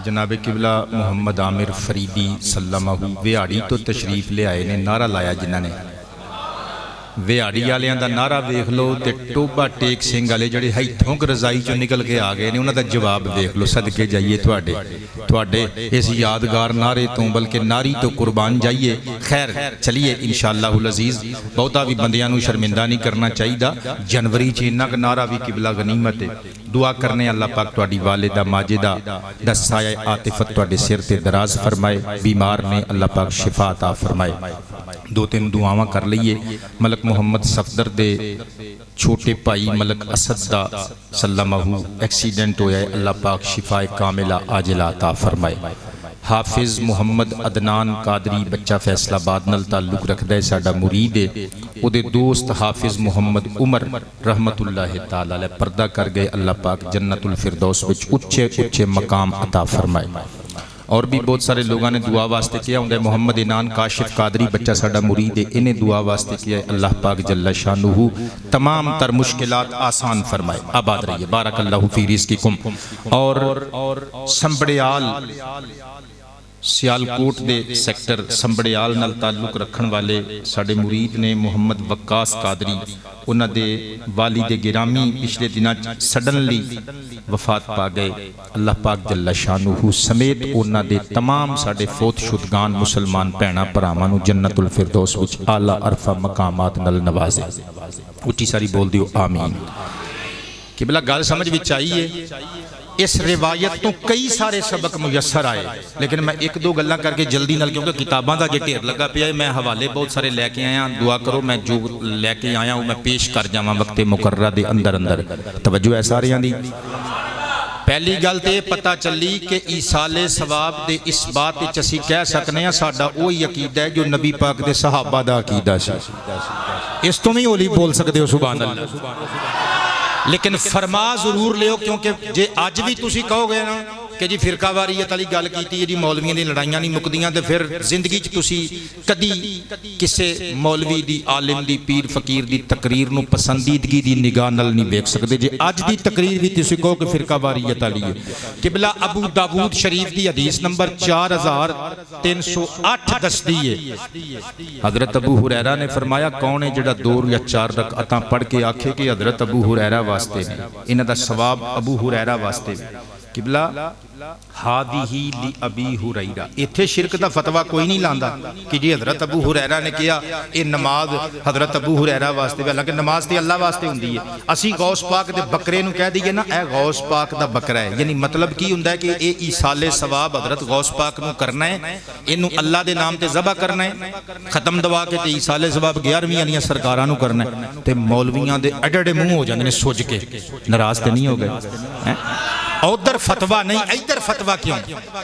Speaker 1: جناب قبلہ محمد عامر فریدی سلمہ ویاڑی تو تشریف لے آئے نے، نعرہ لایا جنہ نے ویاڑی آلیاں دا نعرہ دیکھ لو تے ٹوبہ ٹیک سنگھ آلے جڑے ہائی تھونک رضائی جو نکل کے آگئے نے انہاں دا جواب دیکھ لو، صدقے جائیے تواڈے اس یادگار نعرے تو بلکہ ناری تو قربان جائیے۔ خیر چلیے انشاءاللہ العزیز بہتا بھی بندیاں نو شرمندہ نہیں کرنا چاہی دا، جنوری چینہ کا نعرہ بھی قبلہ غنیمت ہے۔ دعا کرنے اللہ پاک تواڈی والدہ ماجدہ دا سایہ عاطفت تواڈے سر تے دراز فرمائے، بیمار نے اللہ پاک شفا عطا فرمائے۔ دو تین دعاواں کر لئیے۔ ملک محمد صفدر دے چھوٹے پائی ملک اسد دا سلمہ ایکسیڈنٹ ہویا ہے، اللہ پاک شفا کاملہ عاجلہ عطا فرمائے۔ حافظ محمد عدنان قادری بچہ فیصلہ آباد نال تعلق رکھ دے ساڈا مرید ہے، او دے دوست حافظ محمد عمر رحمت اللہ تعالی علیہ پردہ کر گئے، اللہ پاک جنت الفردوس وچ اچھے مقام عطا فرمائے۔ اور بھی بہت سارے لوگوں نے دعا واسطے کیا ہوں، محمد انان کاشف قادری بچہ ساڈا مرید ہے، انہیں دعا واسطے کیا ہے، اللہ پاک جل شانہ تمام تر مشکلات آسان فرمائے۔ آباد رہیے، بارک اللہ فی رزقکم۔ اور سنبڑیال سیالکوٹ دے سیکٹر سنبڑیال نال تعلق رکھن والے ساڈے مرید نے محمد وقاص قادری، انہاں دے والد گرامی پچھلے دناں سڈنلی وفات پا گئے، اللہ پاک جل شانہ سمیت انہاں دے تمام ساڈے فوت شدگان مسلمان بھیناں بھراواں نو جنت الفردوس وچ اعلیٰ عرفہ مقامات نال نوازے۔ اچھی ساری بول دیو آمین۔ قبلہ گل سمجھ وچ آئیے، اس روایت تو کئی سارے سبق میسر آئے، لیکن میں ایک دو گلاں کر کے جلدی نال کیونکہ کتاباں دا جے ڈھیر لگا پیا ہے، میں حوالے بہت سارے لے کے آیا، دعا کرو میں جو لے کے آیا ہوں میں پیش کر جاواں وقت مقررہ دے اندر توجہ ہے ساریاں دی۔ پہلی گل تے پتہ چلی کہ ایصال ثواب دے اس بات وچ اسی کہہ سکنے ہیں ساڈا وہی عقیدہ ہے جو نبی پاک دے صحابہ دا عقیدہ سی، اس تو بھی اولی بول سکتے ہو سبحان اللہ۔ لیکن فرما ضرور لیو کیونکہ جے آج بھی تسی کہو گے نا کہ جی فرقہ واریت علی گل کیتی ہے جی مولویاں دی لڑائیاں نہیں مکدیاں تے پھر زندگی چ تسی کدی کسے مولوی دی عالم دی پیر فقیر دی تقریر نو پسندیدگی دی نگاہ نال نہیں دیکھ سکتے جے اج دی تقریر بھی تسی کہو کہ فرقہ واریت علی ہے۔ قبلہ ابو داؤد شریف دی حدیث نمبر 4308 دستی ہے، حضرت ابو ہریرہ نے فرمایا کون ہے جڑا 2 یا 4 رکعتاں پڑھ کے آکھے کہ حضرت ابو ہریرہ واسطے نے، انہاں دا ثواب ابو ہریرہ واسطے نے۔ قبلہ ہادیہی لی ابی ہریرہ، اتھے شرک دا فتوہ کوئی نہیں لاندا کہ جی حضرت ابو ہریرہ نے کیا اے نماز حضرت ابو ہریرہ واسطے، حالانکہ نماز تے اللہ واسطے ہوندی ہے۔ اسی غوث پاک دے بکرے نو کہہ دیئے نا اے غوث پاک دا بکرہ ہے، یعنی مطلب کی ہوندہ ہے کہ اے ایصال ثواب حضرت غوث پاک نو کرنا ہے، انو اللہ دے نام تے ذبح کرنا ہے، ختم دوا کے تے ایصال ثواب 11ویں علیہ سرکاراں نو کرنا ہے، تے مولویاں دے اڈے منہ ہو جاندے نے سوج کے، ناراض تے نہیں ہو گئے۔ ادھر فتوہ نہیں ادھر فتوہ کیوں؟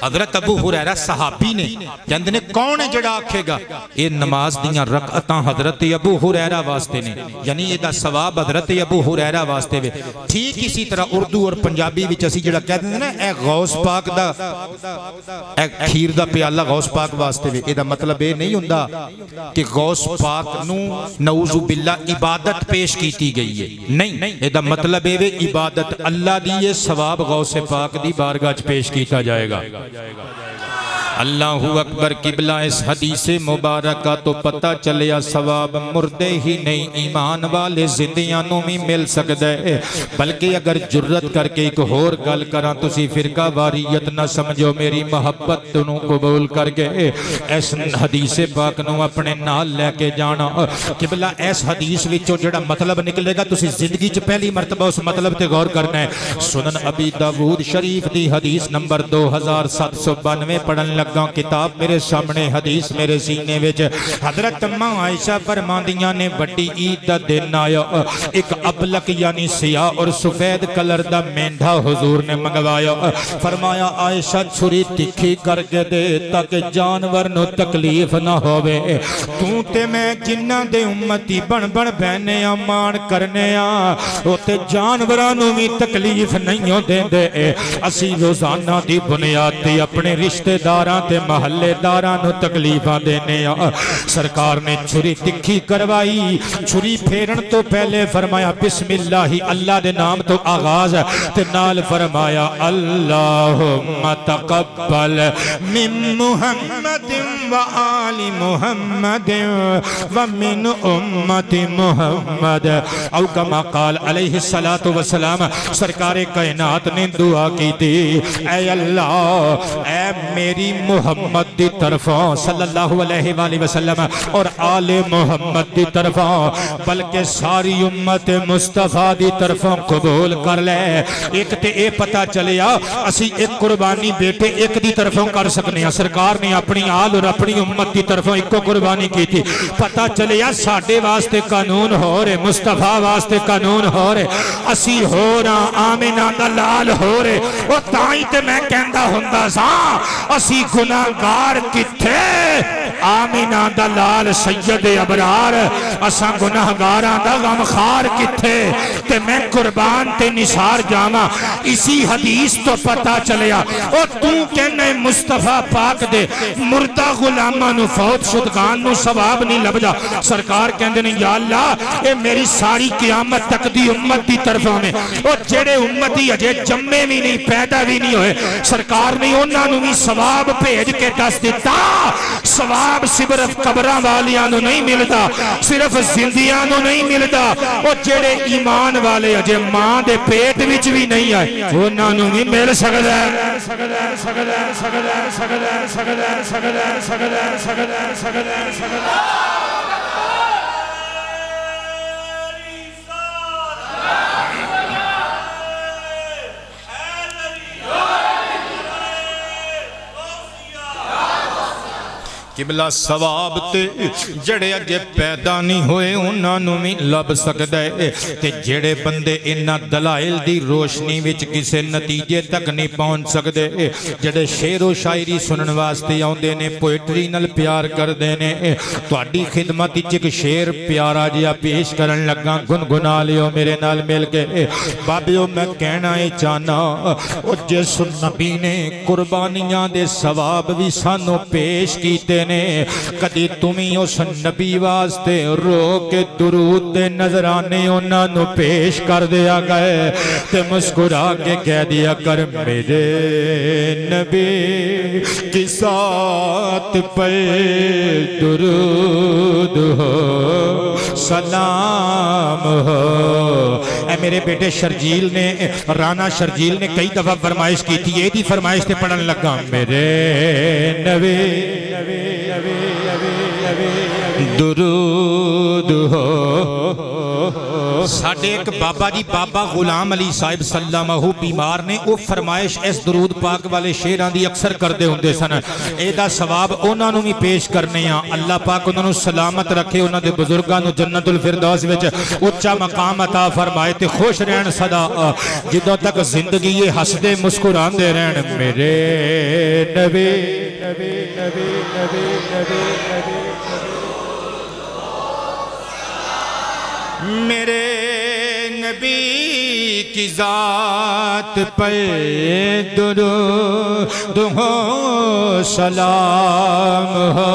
Speaker 1: حضرت ابو ہریرہ صحابی نے کہندے نے کون ہے جڑا آکھے گا اے نماز دیاں رکعتاں حضرت ابو ہریرہ واسطے نے، یعنی یہ دا ثواب حضرت ابو ہریرہ واسطے وے۔ ٹھیک اسی طرح اردو اور پنجابی وچ اسی جڑا کہتے ہیں نا اے غوث پاک دا اے کھیر دا پیالہ غوث پاک واسطے وے، اے دا مطلب اے نہیں ہوندا کہ غوث پاک نو نعوذ باللہ عبادت پیش کیتی گئی ہے، نہیں، اے دا مطلب اے وے عبادت اللہ دی یہ ثواب غوث پاک دی بارگاہ پیش کیتا جائے گا۔ اللہ اکبر قبلہ اس حدیث مبارکہ تو پتہ چلیا ثواب مردے ہی نہیں ایمان والے زندیانوں میں مل سکتا ہے، بلکہ اگر جرت کر کے ایک اور گل کراں تسی فرقہ واریت نہ سمجھو، میری محبت تنوں قبول کر کے اس حدیث پاک نو اپنے نال لے کے جانا۔ قبلہ اس حدیث وچوں جڑا مطلب نکلے گا تسی زندگی چ پہلی مرتبہ اس مطلب تے غور کرنا ہے۔ سنن ابی داؤد شریف دی حدیث نمبر 2792 پڑھن لگا کتاب میرے سامنے، حدیث میرے سینے وچ، حضرت ماں عائشہ فرماندیاں نے بڑی عید دا دن آیا، ایک ابلک یعنی سیاہ اور سفید کلر دا مینڈھا حضور نے منگوایا، فرمایا عائشہ چھری تکھی کر کے دے تاکہ جانور نو تکلیف نہ ہوئے، تو تے میں جنہ دے امتی بن بن بہنے مان کرنے تے جانورانو بھی تکلیف نہیں ہو دے دے، اسی روزانہ دی بنیاد تے اپنے رشتہ داراں تے محلے دارانو تکلیفاں دینے سرکار نے چھری تکھی کروائی، چھری پھیرن تو پہلے فرمایا بسم اللہ، اللہ دے نام تو آغاز، تے نال فرمایا اللہم تقبل من محمد و آل محمد و من امت محمد، او کما قال علیہ السلام، سرکار کائنات نے دعا کی تھی اے اللہ اے میری محمد دی طرفوں صلی اللہ علیہ وآلہ وسلم اور آل محمد دی طرفوں بلکہ ساری امت مصطفیٰ دی طرفوں قبول کر لے۔ ایک تے اے پتہ چلیا اسی ایک قربانی بیٹے ایک دی طرفوں کر سکنے ہیں، سرکار نے اپنی آل اور اپنی امت دی طرفوں ایک کو قربانی کی تھی، پتہ چلیا ساڑھے واسطے قانون ہو رہے، مصطفیٰ واسطے قانون ہو رہے، اسی ہو رہا آمینہ دلال ہو رہے، اور تائیں تے میں کہندہ ہندہ سا اسی گناہگار کتھے آمینہ دلال سید ابرار، اساں گناہگاراں دا غمخار کتھے، تے میں قربان تے نثار جاما، اسی حدیث تو پتہ چلیا، اور تو کہنے مصطفیٰ پاک دے مردہ غلامہ نو فوت شدگان نو ثواب نہیں لبدا، سرکار کہندے نے یا اللہ اے میری ساری قیامت تک دی امت دی طرفوں میں، اور جڑے امتی اجے جمعے بھی نہیں پیدا بھی نہیں ہوئے، سرکار نے انہاں نو بھی ثواب بھیج کے دس دیتا، ثواب صرف قبراں والیاں نو نہیں ملدا، صرف زندیاں نو نہیں ملدا، اور جڑے ایمان والے اجے ماں دے پیٹ وچ بھی نہیں آئے انہاں نو بھی مل سکدا ہے۔ قبلہ ثواب تے جڑے اجے پیدا نہیں ہوئے انہاں نو بھی لب سکدا ہے، تے جڑے بندے انہاں دلائل دی روشنی وچ کسے نتیجے تک نہیں پہنچ سکدے، جڑے شعر و شاعری سنن واسطے آوندے نے پوئٹری نال پیار کردے نے، تہاڈی خدمت وچ ایک شعر پیارا جہا پیش کرن لگا، گنگنا لیو میرے نال مل کے بابیو، میں کہنا اے چاہنا او جس نبی نے قربانیاں دے ثواب بھی سانو پیش کیتے نے، کدی تمہیں اس نبی واسطے رو کے درود دے نظرانے انہاں نو پیش کر دیا گئے، تے مسکرا کے کہہ دیا کر میرے نبی کی ساتھ پہ درود ہو سلام ہو۔ اے میرے بیٹے شرجیل نے، رانا شرجیل نے کئی دفعہ فرمائش کی تھی، یہ دی فرمائش تے پڑھن لگا میرے نبی درود ہو ساڑھے ایک بابا جی بابا غلام علی صاحب سلامہ بیمار نے وہ فرمائش اس درود پاک والے شیران دی اکثر کردے ہوندے سن ایدہ ثواب انہوں نے بھی پیش کرنے ہیں اللہ پاک انہوں نے سلامت رکھے انہوں نے بزرگاں نے جنت الفردوس وچ اچھا مقام عطا فرمائے تے خوش رہن صدا جدوں تک زندگی یہ ہسدے مسکران دے رہن میرے نبی نبی نبی نبی نبی میرے نبی کی ذات پر درود ہو سلام ہو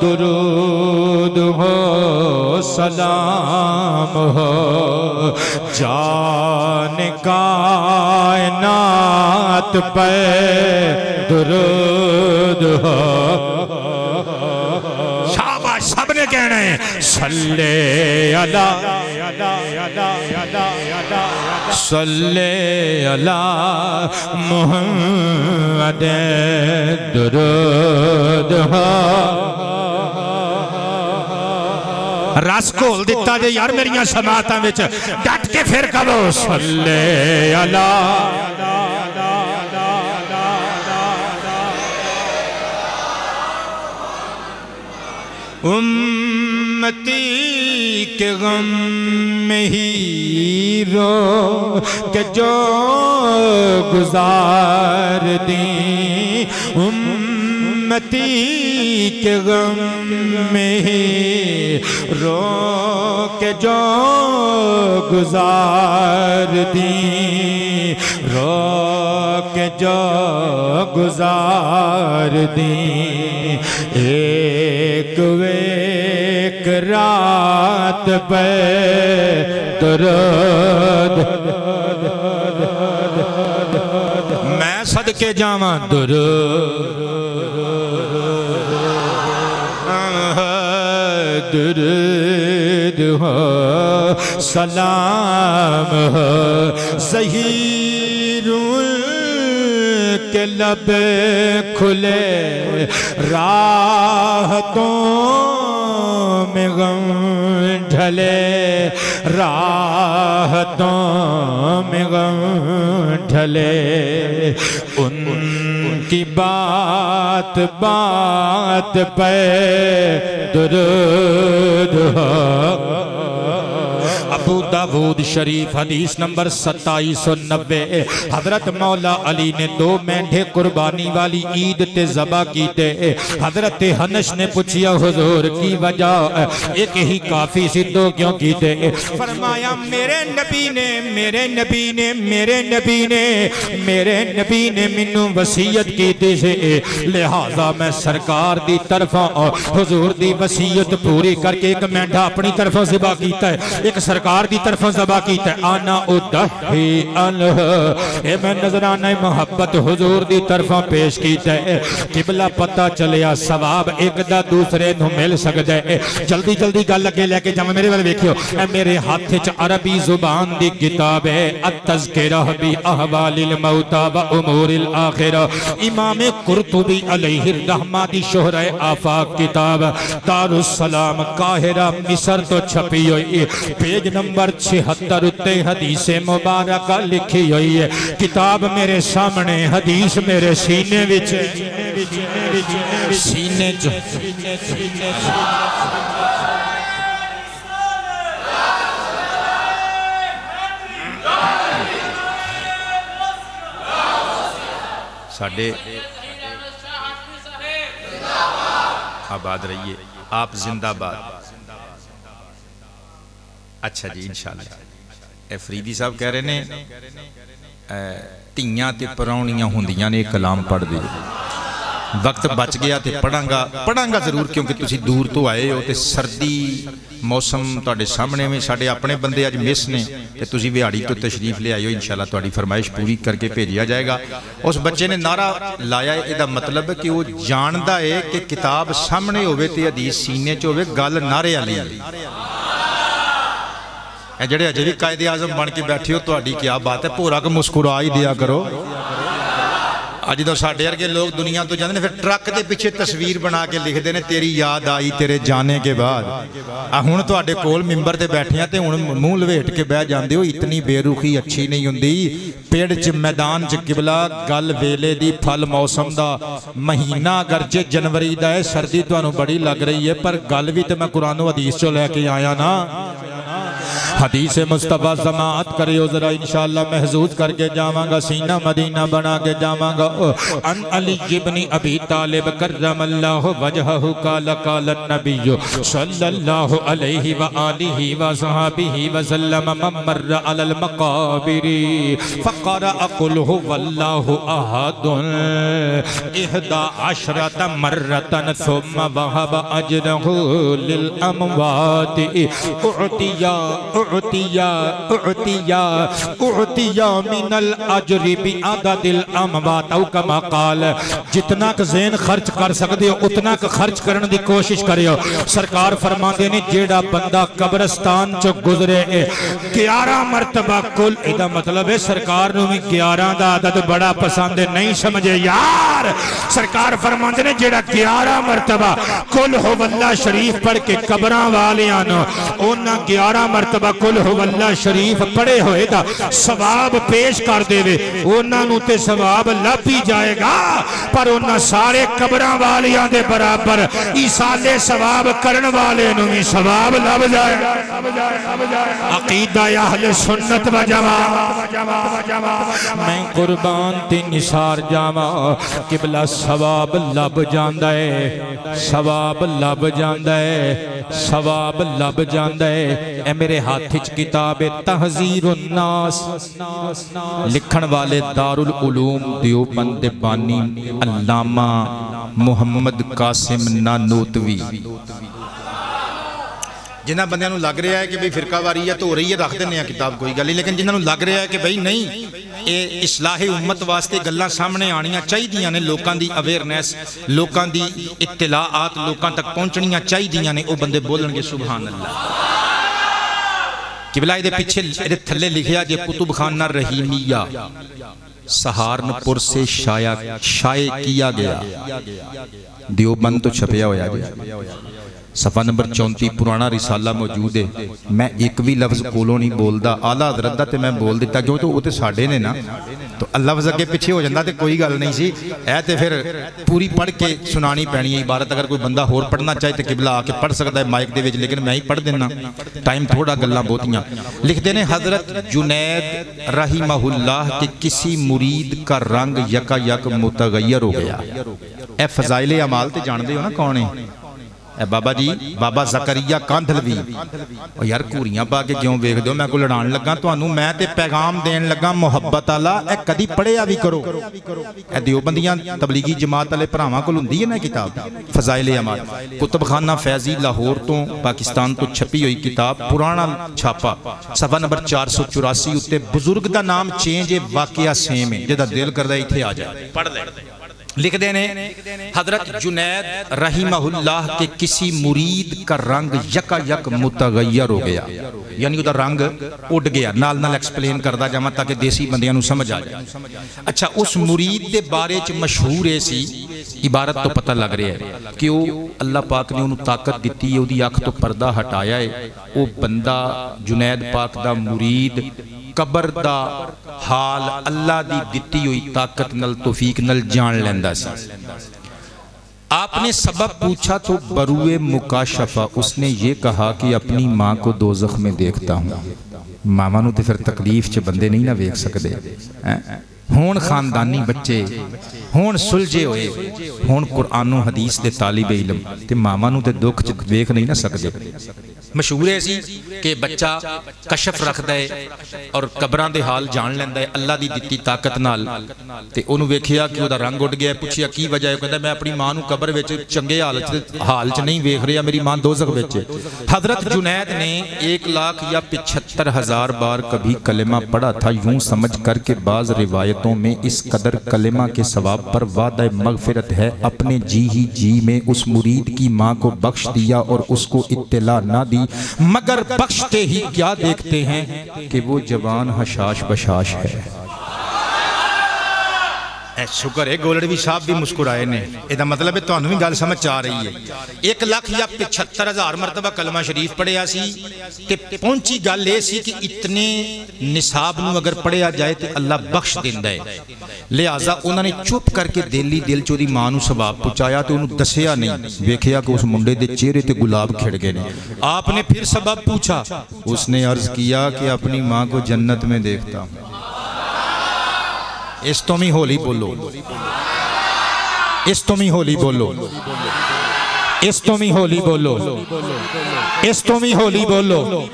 Speaker 1: درود ہو سلام ہو جان کائنات پر درود ہو شاباش سب نے کہنا ہے صلی اللہ صلی اللہ محمد درود ہو رس کھول دیتا جے یار میریاں سماعتاں وچ ڈٹ کے پھر کہو صلی اللہ امتی کے غم میں ہی رو کہ جو گزار دیں امتی کے غم میں ہی رو کہ جو گزار دیں رو کہ جو گزار دیں ایک رات پہ درود میں صدقے جاواں درود ہو سلام ہو ظہیر کے لب کھلے راحتوں میں غم ڈھلے راحتوں میں غم ڈھلے ان کی بات پہ درود ہو ابو داود شریف حدیث نمبر 2790 حضرت مولا علی نے 2 مینڈھے قربانی والی عید تے ذبح کیتے حضرت حنش نے پوچھیا حضور کی وجہ ایک ہی کافی سی 2 کیوں کیتے فرمایا میرے نبی نے منو وسیعت کیتے سے لہذا میں سرکار دی طرفاں حضور دی وسیعت پوری کر کے ایک مینڈھا اپنی طرفاں ذبح کیتا ہے ایک سرکار دی طرفاں ذبح کیتا ہے آنا ادہی انہ اے میں نظرانہ محبت حضور دی طرفاں پیش کیتا ہے قبلہ پتہ چلیا ثواب ایک دا دوسرے نو مل سکتا ہے جلدی جلدی گل لگے لے کے جمع میرے والے ویکھیو اے میرے ہاتھ چ عربی زبان دی کتاب ہے التذکرہ بی احوال الموتى و امور الاخرہ امام قرطبی علیہ الرحمہ دی شہرہ آفاق کتاب دارالسلام قاہرہ مصر تو چھپی ہوئی پیج نمبر 76 اتے حدیث مبارکہ لکھی ہوئی ہے کتاب میرے سامنے حدیث میرے سینے وچ سینے جو ساڑھے آباد رہیے آپ زندہ باد اچھا جی انشاءاللہ اے فریدی صاحب کہہ رہے ہیں تیاں تے پراؤنیاں ہوندیاں نے کلام پڑھ دے وقت بچ گیا تے پڑھاں گا ضرور کیونکہ تسی دور تو آئے ہو تے سردی موسم تواڈے سامنے میں ساڑھے اپنے بندے آج مس نے تے تسی ویہاڑی تو تشریف لے آئے ہو انشاءاللہ تواڈی فرمائش پوری کر کے بھیجیا جائے گا اس بچے نے نعرہ لایا ہے ادا مطلب ہے کہ وہ جاندا ہے کہ کتاب سامنے ہوئے تے حدیث سینے چ ہوئے گل نعرے والی اے جڑے اجے بھی قائد اعظم بن کے بیٹھے ہو تواڈی کیا بات ہے پورا کہ مسکرا ہی دیا کرو اج تو ساڈے ورگے لوگ دنیا تو جاندے نے پھر ٹرک دے پیچھے تصویر بنا کے لکھ دے نے تیری یاد آئی تیرے جانے کے بعد. ہن تواڈے کول ممبر تے بیٹھے ہیں تے ہن منہ لویٹ کے بہ جاندے ہو. اتنی بے رخی اچھی نہیں ہوندی. پیڑ چ میدان چ قبلہ گل ویلے دی پھل موسم دا مہینہ اگرچہ جنوری دا ہے سردی تانوں بڑی لگ رہی ہے پر گل بھی تے میں قرآن و حدیث چوں لے کے آیا نا. حدیث مصطفیٰ سماعت کریو ذرا انشاءاللہ محظوظ کر کے جاواں گا سینہ مدینہ بنا کے جاواں گا. ان علی ابن ابی طالب کرم اللہ وجہہ قال قال النبی صلی اللہ علیہ وآلہ وصحبہ وسلم من مر علی المقابر فقرأ قل هو اللہ احد 11 مرۃ ثم وهب اجرہ للاموات اعطیا من الاجر بعدد الاموات او کما قال. جتنا کہ ذہن خرچ کر سکتے ہو اتنا کہ خرچ کرنے دی کوشش کرے ہو. سرکار فرماندے نے جیڑا بندہ قبرستان چو گزرے 11 مرتبہ کل ایدہ مطلب ہے سرکار نو میں 11 دا عدد بڑا پسند نہیں سمجھے یار. سرکار فرماندے نے جیڑا 11 مرتبہ کل ہو واللہ شریف پڑھ کے قبران والیاں اونا 11 مرتبہ کل ہو اللہ شریف پڑے ہوئے دا ثواب پیش کر دے وے. اونا نو تے ثواب لب ہی جائے گا پر اونا سارے قبران والیاں دے برابر ایسالے ثواب کرن والے نو بھی ثواب لب جائے گا. عقیدہ اہل سنت و جماعت میں قربان تے نثار جاواں قبلہ ثواب لب جاندہ ہے ثواب لب جاندہ ہے ثواب لب جاندہ ہے. اے میرے ہاتھ کتاب تحذیر الناس لکھن والے دارالعلوم دیوبند بانی علامہ محمد قاسم نانوتوی. جنہ بندیاں نو لگ رہا ہے کہ بھئی فرقہ واریت ہو رہی ہے رکھ دینے ہیں کتاب کوئی گلی لیکن جنہ نو لگ رہا ہے کہ بھئی نہیں اے اصلاح امت واسطے گلہ سامنے آنیاں چاہی دیاں نے لوکاں دی اویرنیس لوکاں دی اطلاعات لوکاں تک پہنچنیاں چاہی دیاں نے او بندے بولن گے سبحان اللہ. قبلہ دے پیچھے دے تھلے لکھیا جے کتب خانہ رحیمیہ سہارنپور سے شائع کیا گیا. دیوبند تو چھپیا ہویا جی. صفحہ نمبر 34 پرانا رسالہ موجود ہے. میں ایک بھی لفظ کولوں نہیں بول دا آلہ حضرت دا تے میں بول دیتا کیوں تو وہ تے ساڑھے نے نا تو لفظ اگے پیچھے ہو جاندہ تے کوئی گل نہیں سی. اے تے پھر پوری پڑھ کے سنانی پینی ہے عبارت. اگر کوئی بندہ اور پڑھنا چاہے تے قبلہ آ کے پڑھ سکتا ہے مائک دے وچ لیکن میں ہی پڑھ دینا ٹائم تھوڑا گلاں بہتیاں. لکھ دینے حضرت جنید رحمہ اللہ کے کسی مرید کا رنگ یکا یک متغیر ہو گیا. اے فضائل اعمال تے جان دے ہو نا کون ہے اے بابا جی بابا زکریہ کاندھلوی. یار کوریاں پا کے کیوں بیک دو میں کو لڑان لگا تو انہوں میں تے پیغام دین لگا محبت اللہ اے کدی پڑھے آوی کرو. اے دیوبندیاں تبلیغی جماعت علیہ پراواں کو لندی ہے نا کتاب فضائل اعمال. کتب خانہ فیضی لاہور تو پاکستان تو چھپی ہوئی کتاب پرانا چھاپا صفحہ نمبر 484 اتے بزرگ دا نام چینج واقعہ سیم ہے جدہ دل کردہ ہی تھے آ جائے پڑھ دے. لکھ دینے حضرت جنید رحمہ اللہ کے کسی مرید کا رنگ یکا یک متغیر ہو گیا یعنی ادھا رنگ اڑ گیا. نال نال ایکسپلین کردہ جاما تاکہ دیسی بندیاں نو سمجھ آ جائے. اچھا اس مرید دے بارے چ مشہور ایسی عبارت تو پتہ لگ رہے ہے کہ وہ اللہ پاک نے انہوں طاقت دیتی ہے دی آنکھ تو پردہ ہٹایا ہے. وہ بندہ جنید پاک دا مرید قبر دا حال اللہ دی دیتی ہوئی طاقت نل توفیق نل جان لیندہ سی. آپ نے سبب پوچھا تو بروئے مکاشفہ اس نے یہ کہا کہ اپنی ماں کو دوزخ میں دیکھتا ہوں. ماما نو تے پھر تکلیف چے بندے نہیں نہ دیکھ سکتے ہون خاندانی بچے ہون سلجے ہوئے ہون قرآن و حدیث دے طالب علم تے ماما نو تے دکھ چے دیکھ نہیں نہ سکتے. مشہور ہے سی کہ بچہ کشف رکھ دے اور قبران دے حال جان لیندہ ہے اللہ دی دیتی طاقت نال تے انہوں ویکھیا کہ وہ دا رنگ اٹھ گیا ہے. پوچھیا کی وجہ ہے کہتا میں اپنی ماں نو قبر ویچ چنگے حال چ نہیں ویکھ رہا میری ماں دوزخ ویچے. حضرت جنید نے 1,75,000 بار کبھی کلمہ پڑھا تھا یوں سمجھ کر کے بعض روایتوں میں اس قدر کلمہ کے ثواب پر وعدہ مغفرت ہے. اپنے جی ہی جی میں اس مرید کی ماں کو بخش دیا اور اس کو اطلاع نہ دی مگر بخشتے ہی کیا دیکھتے ہیں کہ وہ جوان حشاش بشاش ہے.
Speaker 2: شکر ہے گولڑوی صاحب بھی مسکرائے نے، یہ مطلب ہے تمہیں بھی گل سمجھ آ رہی ہے۔ 1,75,000 مرتبہ کلمہ شریف پڑھیا سی تے پہنچی گل یہ سی کہ اتنے نصاب نو اگر پڑھیا جائے تو اللہ بخش دیندا ہے، لہٰذا انہوں نے چپ کر کے دلی دل چو دی ماں نو ثواب پہنچایا تو انہوں دسیا نہیں، ویکھیا کہ اس منڈے دے چہرے تے گلاب کھڑ گئے نے۔ آپ نے پھر سبب پوچھا، اس نے عرض کیا کہ اپنی ماں کو جنت میں دیکھتا ہوں۔ اس تو میں ہولی بولو، اس تو میں ہولی بولو، اس تو میں ہولی بولو، اس تو میں ہولی بولو۔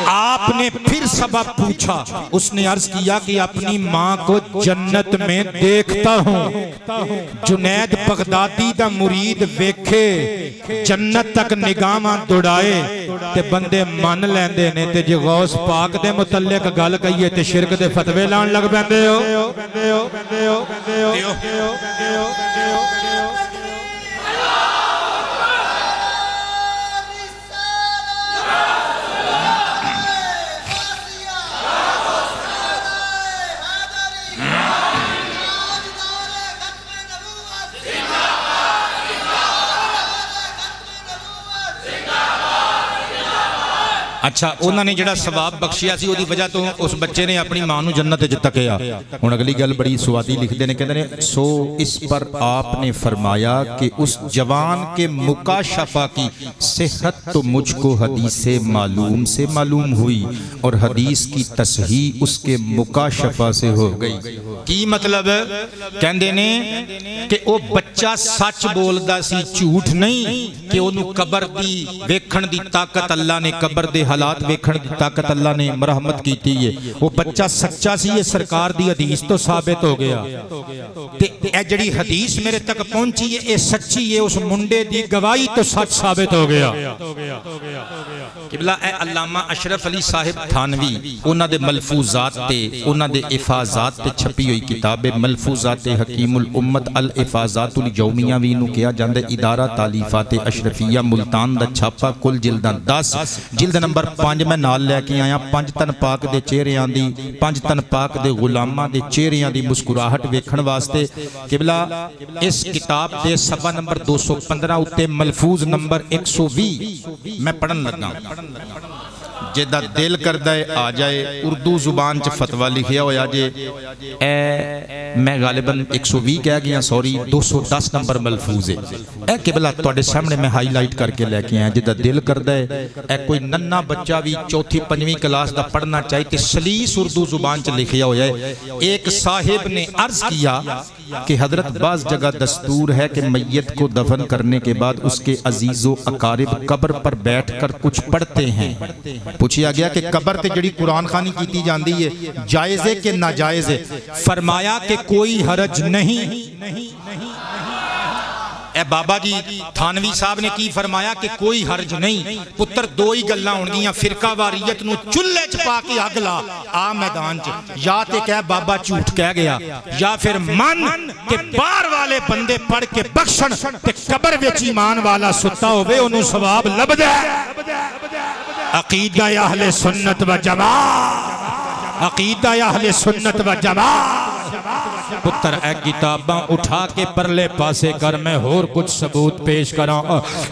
Speaker 2: آپ نے پھر سبب پوچھا، اس نے عرض کیا کہ اپنی ماں کو جنت میں دیکھتا ہوں۔ جنید بغدادی دا مرید ویکھے جنت تک نگاہاں دوڑائے تے بندے من لیندے نے، تے جو غوث پاک دے متعلق گل کہیے تے شرک دے فتوے لان لگ پیندے ہو۔ اچھا انہوں نے جڑا ثواب بخشیا سی وہ دی وجہ تو اس بچے نے اپنی ماں نو جنت وچ تکیا۔ ہن اگلی گل بڑی سوادی لکھ دے نے، کہندے نے سو اس پر آپ نے فرمایا کہ اس جوان کے مکاشفہ کی صحت تو مجھ کو حدیث معلوم سے معلوم ہوئی اور حدیث کی تصحیح اس کے مکاشفہ سے ہو گئی۔ کی مطلب کہندے نے کہ وہ بچہ سچ بولدا سی، جھوٹ نہیں، کہ انہوں قبر دی ویکھن دی طاقت اللہ نے، قبر دے حالات ویکھن دی طاقت اللہ نے مرحمت کیتی ہے، وہ بچہ سچا سی، یہ سرکار دی حدیث تو ثابت ہو گیا۔ اے جڑی حدیث میرے تک پہنچی ہے اے سچی ہے، اس منڈے دی گواہی تو سچ ثابت ہو گیا۔ قبلہ اے علامہ اشرف علی صاحب تھانوی، انہاں دے ملفوظات تے انہاں دے افاظات تے چھپی ہوئی کتاب ملفوظات حکیم الامت الافاظات الیومیہ وی نو کیا جاندے ادارہ تالیفات اشرفیہ ملتان دا چھاپا کل جلداں 10 جلد نمبر 5 میں نال لے کے آیا۔ 5 تن پاک دے چہریاں دی، 5 تن پاک دے غلاماں دے چہریاں دی مسکراہٹ ویکھن واسطے قبلہ اس کتاب دے صفحہ نمبر 215 اتے ملفوظ نمبر 120 میں پڑھن لگا۔ جیدہ دل کردہ آ جائے، اردو زبان چ فتوہ لکھیا ہویا جے، میں غالباً 120 کہہ گیا، سوری 210 نمبر ملفوظ ہے۔ اے قبلہ توڑے سامنے میں ہائی لائٹ کر کے لے کے آیا، جیدہ دل کردہ اے کوئی ننہ بچہ بھی 4تھی 5ویں کلاس دا پڑھنا چاہیے تے سلیس اردو زبان چ لکھیا ہویا ہے۔ ایک صاحب نے عرض کیا کہ حضرت بعض جگہ دستور ہے کہ میت کو دفن کرنے کے بعد اس کے عزیز و اقارب قبر پر بیٹھ کر کچھ پڑھتے ہیں۔ پوچھیا گیا کہ قبر تے جڑی قرآن خوانی کیتی جاندی ہے جائز ہے کہ ناجائز ہے؟ فرمایا کہ کوئی حرج نہیں۔ اے بابا جی تھانوی صاحب نے کی فرمایا کہ کوئی حرج نہیں۔ پتر دو ہی گلاں ہونگیاں، فرقہ واریت نو چلے چپا کے اگلا آ میدان چ، یا تے کہہ بابا جھوٹ کہہ گیا، یا پھر من کہ بار والے بندے پڑھ کے بخشن تے قبر وچ ایمان والا ستا ہوئے انہوں ثواب لب دے۔ عقیدہ اہل سنت و جماعت، عقیدہ اہل سنت و جماعت۔ پتر اے کتاباں اٹھا کے پرلے پاسے کر، میں اور کچھ ثبوت پیش کراں۔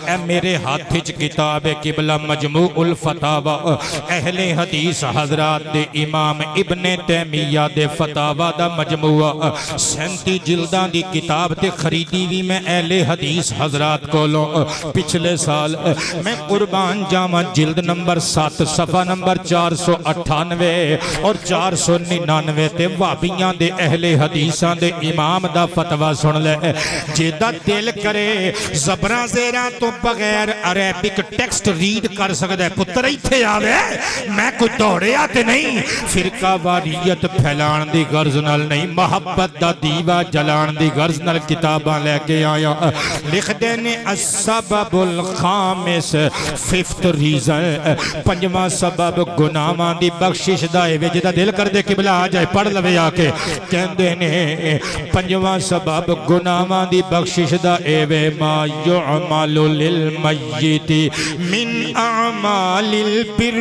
Speaker 2: اے میرے ہاتھ وچ کتاب قبلہ مجموع الفتاوی اہل حدیث حضرات دے امام ابن تیمیہ دے فتاوی دا مجموعہ 37 جلداں دی کتاب تے خریدی بھی میں اہل حدیث حضرات کو لوں۔ پچھلے سال میں قربان جاواں جلد نمبر 7 صفحہ نمبر 498 اور 499 تے وابیاں دے اہل حدیثاں دے امام دا فتوہ سن لے۔ جیدہ دل کرے زبراں زیراں تو بغیر عربک ٹیکسٹ ریڈ کر سکتا ہے، پتر ایتھے آوے میں کوئی دوڑے آتے نہیں، فرقہ واریت پھیلان دی غرض نال نہیں، محبت دا دیوہ جلان دی غرض نال کتاباں لے کے آیا۔ لکھ دینے السبب الخامس 5th reason، 5واں سبب گناہاں دی بخشش دا ہے۔ جیدہ دل کر دے قبلہ آ جائے پڑھ لوے آ کے، کہندے نے پنجواں سبب گناہاں دی بخشش دا ایوے ما یعمل للمیت من اعمال البر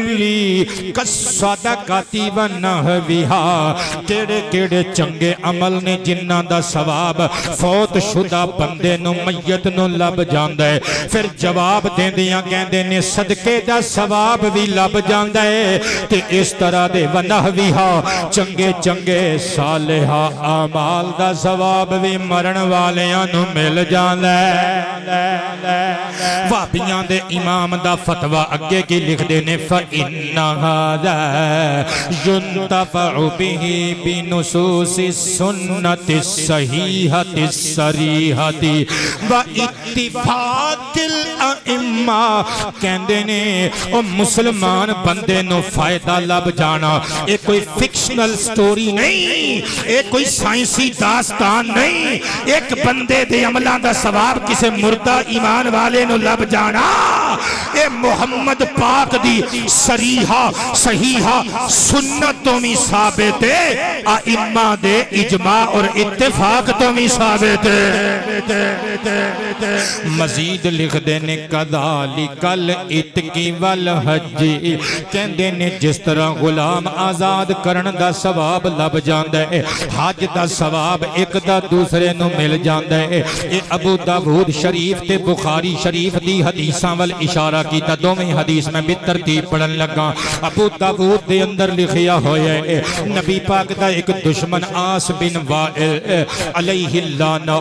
Speaker 2: کالصدقۃ ونحوها کیڑے کیڑے چنگے عمل نے جنہاں دا ثواب فوت شدہ بندے نو میت نو لب جاندا ہے پھر جواب دیندیاں کہندے نے صدقے دا ثواب بھی لب جاندا ہے تے اس طرح دے ونحوها چنگے چنگے صالحہ اعمال دا ثواب بھی مرن والیاں نو مل جاندا ہے وہابیاں دے امام دا فتوی اگے کی لکھ دینے فَإِنَّ هَذَا يُنْتَفَعُ بِهِ بِنُصُوصِ السُّنَّةِ الصَّحِيحَةِ الصَّرِيحَةِ وَإِتِّفَاقِ الْأَئِمَّةِ کہندے نے او مسلمان بندے نو فائدہ لب جانا ایک کوئی فکشنل سٹوری نہیں ایک کوئی سائنسی داستان نہیں ایک بندے دے عملہ دا ثواب کسے مردہ ایمان والے نو لب جانا اے محمد پاک دی صریحہ صحیحہ سنتوں میں ثابت ہے ائمہ دے اجماع اور اتفاق تو میں ثابت ہے مزید لکھ دینے کذالک الاتق والحج کہندے نے جس طرح غلام آزاد کرن دا ثواب لب جاندہ ہے حج دا ثواب ایک دا دوسرے نو مل جاندہ ہے اے ابو داود شریف تے بخاری شریف دی حدیثاں وال اشارہ کی تا دو میں حدیث میں بترتیب پڑھن لگا ابو داود دے اندر لکھیا ہویا ہے نبی پاک دا ایک دشمن آس بن وائل علیہ اللعنہ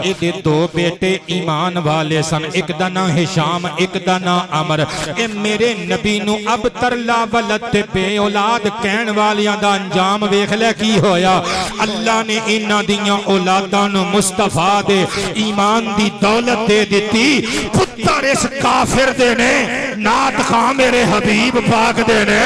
Speaker 2: اے دے دو بیٹے ایمان والے سن ایک دا نا ہشام ایک دا نا عمر اے میرے نبی نو اب تر لا ولد بے اولاد کہن والیاں دا انجام ویکھ لے کی ہویا اللہ نے انہاں دیاں اولاداں نو مصطفیٰ دے ایمان دی دولت دے دیتی پتر اس کافر دینے نات خواہ میرے حبیب پاک دینے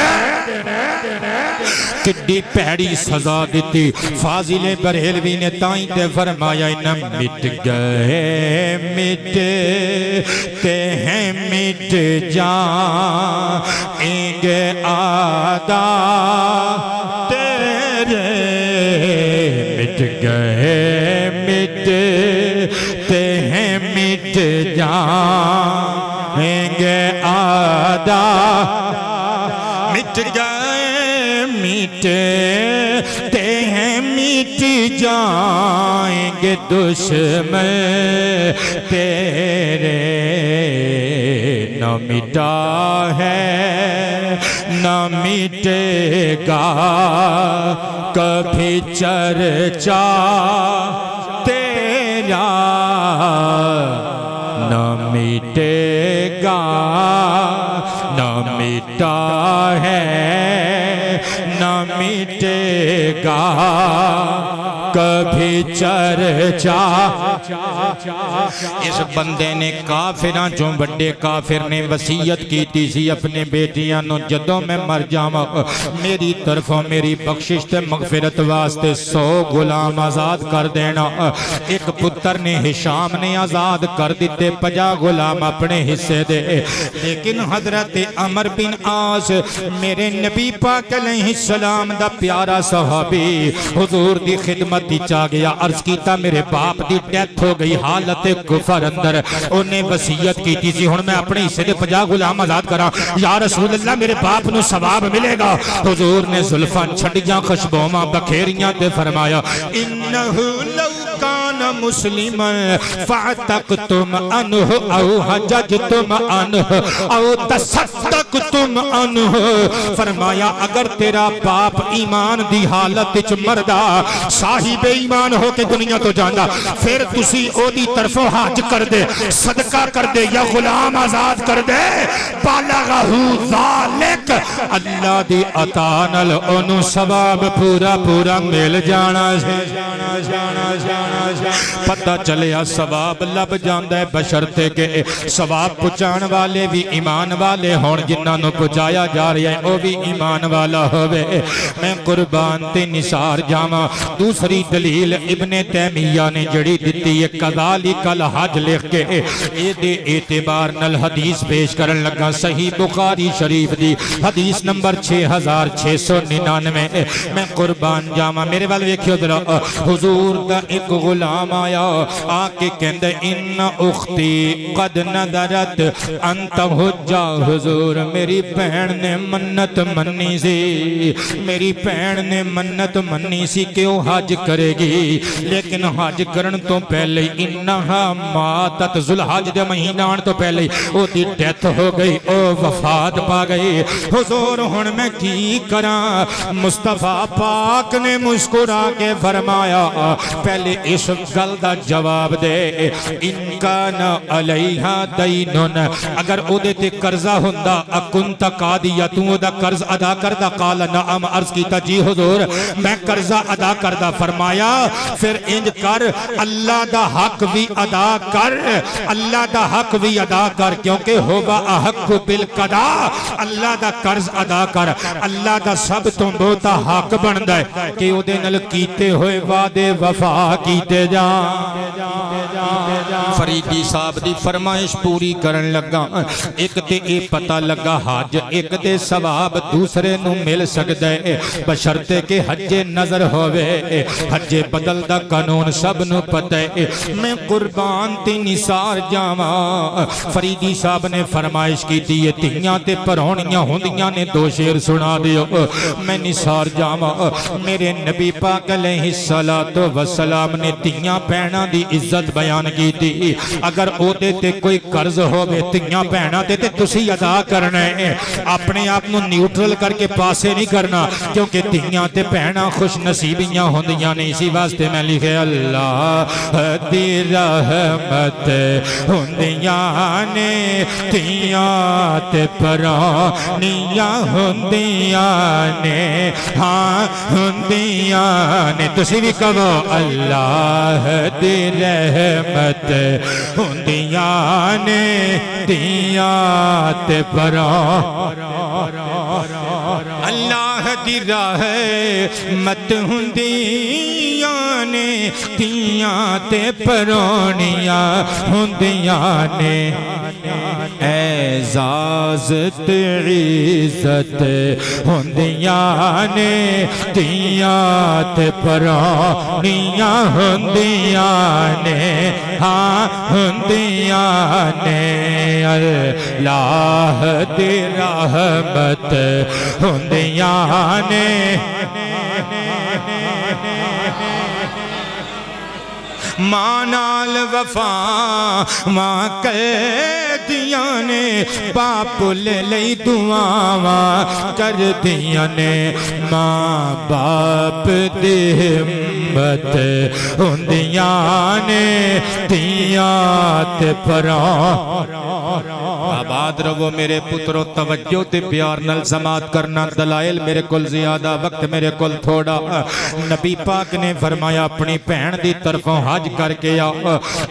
Speaker 2: کڈی پیڑی سزا دیتی فاضل بریلوی نے تائیں تے فرمایا انہاں مٹ گئے مٹتے ہیں مٹ جائیں گے آدھا تیرے مٹ گئے مٹتے ہیں مٹ جائیں گے آدھا مٹ گئے مٹتے ہیں مٹ جائیں گے دشمن تیرے نہ مٹا ہے نہ مٹے گا کبھی چرچا تیرا نہ مٹے گا نہ مٹا ہے نہ مٹے گا کبھی چرچا اس بندے نے کافران جو بڑے کافر نے وصیت کی تیسی اپنے بیٹیاں نو جدوں میں مر جاواں میری طرفوں میری بخشش تے مغفرت واسطے 100 غلام آزاد کر دینا ایک پتر نے ہشام نے آزاد کر دیتے 50 غلام اپنے حصے دے لیکن حضرت عمر بن عاص میرے نبی پاک علیہ السلام دا پیارا صحابی حضور دی خدمت چاہ گیا عرض کیتا میرے باپ دی ڈیتھ ہو گئی حالت کفر اندر انہیں وصیت کی تھی ہن میں اپنے حصے دے 50 غلام آزاد کرا یا رسول اللہ میرے باپ نو ثواب ملے گا حضور نے زلفاں چھڑیاں خوشبوواں بکھیریاں تے فرمایا انہو لو کان مسلما فاعتقتم عنہ او حججتم عنہ او تصدقتم عنہ فرمایا اگر تیرا باپ ایمان دی حالت وچ مردا صاحب ایمان ہو کے دنیا تو جانا پھر تسی او دی طرفوں حج کر دے صدقہ کر دے یا غلام آزاد کر دے بالغہو ذالک اللہ دی عطا نال انہوں ثواب پورا پورا مل جانا پتہ چلیا ثواب لب جاندا ہے بشرتے کہ ثواب پہنچان والے بھی ایمان والے ہون جنہاں نو پہنچایا جا رہا ہے او بھی ایمان والا ہوئے میں قربان تے نثار جاواں دوسری دلیل ابن تیمیہ نے جڑی دتی ہے کذالک الحج لکھ کے اے دے اعتبار نال حدیث پیش کرن لگا صحیح بخاری شریف دی حدیث نمبر 6699 میں قربان جاواں میرے وال ویکھیو ذرا حضور دا ایک غلام آیا آ کے کہندا ان اختی قد نظرت انت حجا حضور میری بہن نے منت منی سی میری بہن نے منت منی سی کہ وہ حج کرے گی لیکن حج کرن تو پہلے انہا ماتت ذوالحج دے مہینہ آن تو پہلے وہ دی ڈیتھ ہو گئی او وفات پا گئی حضور ہن میں کی کراں مصطفیٰ پاک نے مسکرا کے فرمایا پہلے اس گل دا جواب دے ان کان علیہا دینن اگر او دے تے قرضہ ہوندا اکنت قادیہ تو او دا قرض ادا کردہ قال نعم عرض کیتا جی حضور میں قرضہ ادا کردہ فرمایا پھر انج کر اللہ دا حق بھی ادا کر اللہ دا حق بھی ادا کر کیونکہ ہوگا احق بالقضا اللہ دا قرض ادا کر اللہ دا سب تو بہتا حق بندہ ہے کہ او دے نل کیتے ہوئے وعدے وفا کیتے جان فریدی صاحب دی فرمائش پوری کرن لگا ایک تے اے پتہ لگا حج ایک تے ثواب دوسرے نو مل سکتا ہے بشرتے کہ حج نظر ہوئے حج بدل دا قانون سب نو پتہ ہے میں قربان تی نثار جاواں فریدی صاحب نے فرمائش کی دی تیاں تے پرونیاں ہوندیاں نے دو شعر سنا دیو میں نثار جاواں میرے نبی پاک علیہ السلام نے تیاں پہنا دی عزت بیان کی دی اگر او دے تے کوئی قرض ہوگے تیاں پہنا تے تسی ادا کرنا ہے اپنے آپ نو نیوٹرل کر کے پاسے نہیں کرنا کیونکہ تیاں تے پہنا خوش نصیبیاں ہوندیاں نے اسی واسطے میں لکھے اللہ دی رحمت ہوندیاں نے تیاں تے پرانیاں ہوندیاں نے ہاں ہوندیاں نے تسی بھی کہو اللہ دی رحمت ہوندیاں نے تیاں تے اللہ دی رحمت ہوندیاں نے تیاں تے پرونیاں ہوندیاں نے اعزاز تے عزت ہوندیاں نے تیاں تے پرونیاں ہوندیاں نے ہاں ہوندیاں نے اللہ دی رحمت ہوندیاں نے ماں نال وفا ماں کردیاں نے باپ لے لئی دعاواں کردیاں نے ماں باپ دی ہمت ہوندیاں نے تیاں تے پران آباد رہو میرے پترو توجہ تے پیار نال سماعت کرنا دلائل میرے کل زیادہ وقت میرے کل تھوڑا نبی پاک نے فرمایا اپنی بہن دی طرفوں حج کر کے آ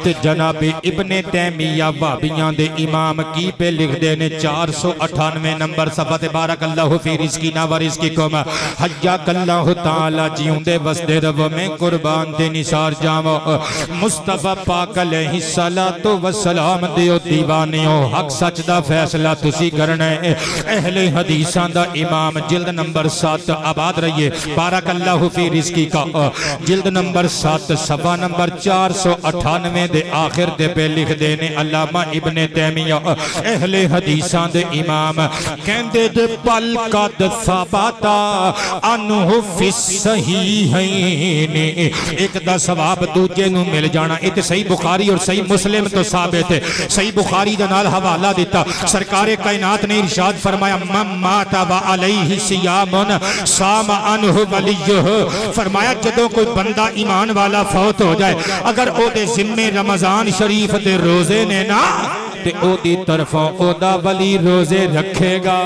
Speaker 2: تے جناب ابن تیمیہ وہابیاں دے امام کی پہ لکھ دے نے 498 نمبر صفحہ بارک اللہ فی رزقنا و رزقکم حیاک اللہ تعالی جیوں دے وسدے رہو میں قربان تے نثار جاواں مصطفیٰ پاک علیہ السلام دیو دیوانیو حق سچ دا فیصلہ تسی کرنا ہے اہل حدیثاں دا امام جلد نمبر 7 آباد رہیے بارک اللہ فی رزقی کا جلد نمبر 7 صفحہ نمبر 498 دے آخر دے پہ لکھ دینے علامہ ابن تیمیہ اہل حدیثاں دے امام کہندے دے پل قد ثابتا انہو فی الصحیحین ایک دا ثواب دوجے نو مل جانا ایک صحیح بخاری اور صحیح مسلم تو ثابت ہے صحیح بخاری دنال حوالہ دیتا سرکار کائنات نے ارشاد فرمایا من مات و علیہ سیامن سام انہو ولیہ فرمایا جدوں کوئی بندہ ایمان والا فوت ہو جائے اگر او دے ذمہ رمضان شریف دے روزے نے نا تے او دی طرفوں او دا ولی روزے رکھے گا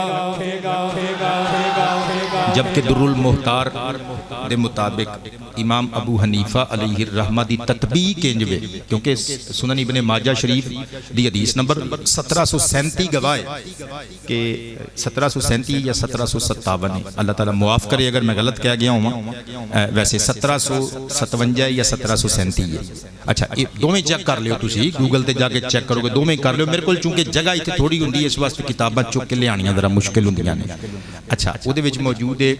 Speaker 2: جبکہ در المختار دے مطابق امام ابو حنیفہ علیہ الرحمہ دی تطبیق انج وے کیونکہ سنن ابن ماجہ شریف دی حدیث نمبر 1737 گواہ ہے کہ 1737 یا 1757 ہے، اللہ تعالیٰ معاف کرے اگر میں غلط کہہ گیا ہوں، ویسے 1757 یا 1737 ہے۔ اچھا دو میں چیک کر لیو تسی، گوگل تے جا کے چیک کرو گے، دو میں کر لیو، میرے کول چونکہ جگہ اتنے تھوڑی ہوندی ہے اس واسطے کتاباں چک کے لے آنیاں ذرا مشکل ہوندیاں نے۔ اچھا وہ دے وچ موجود ہے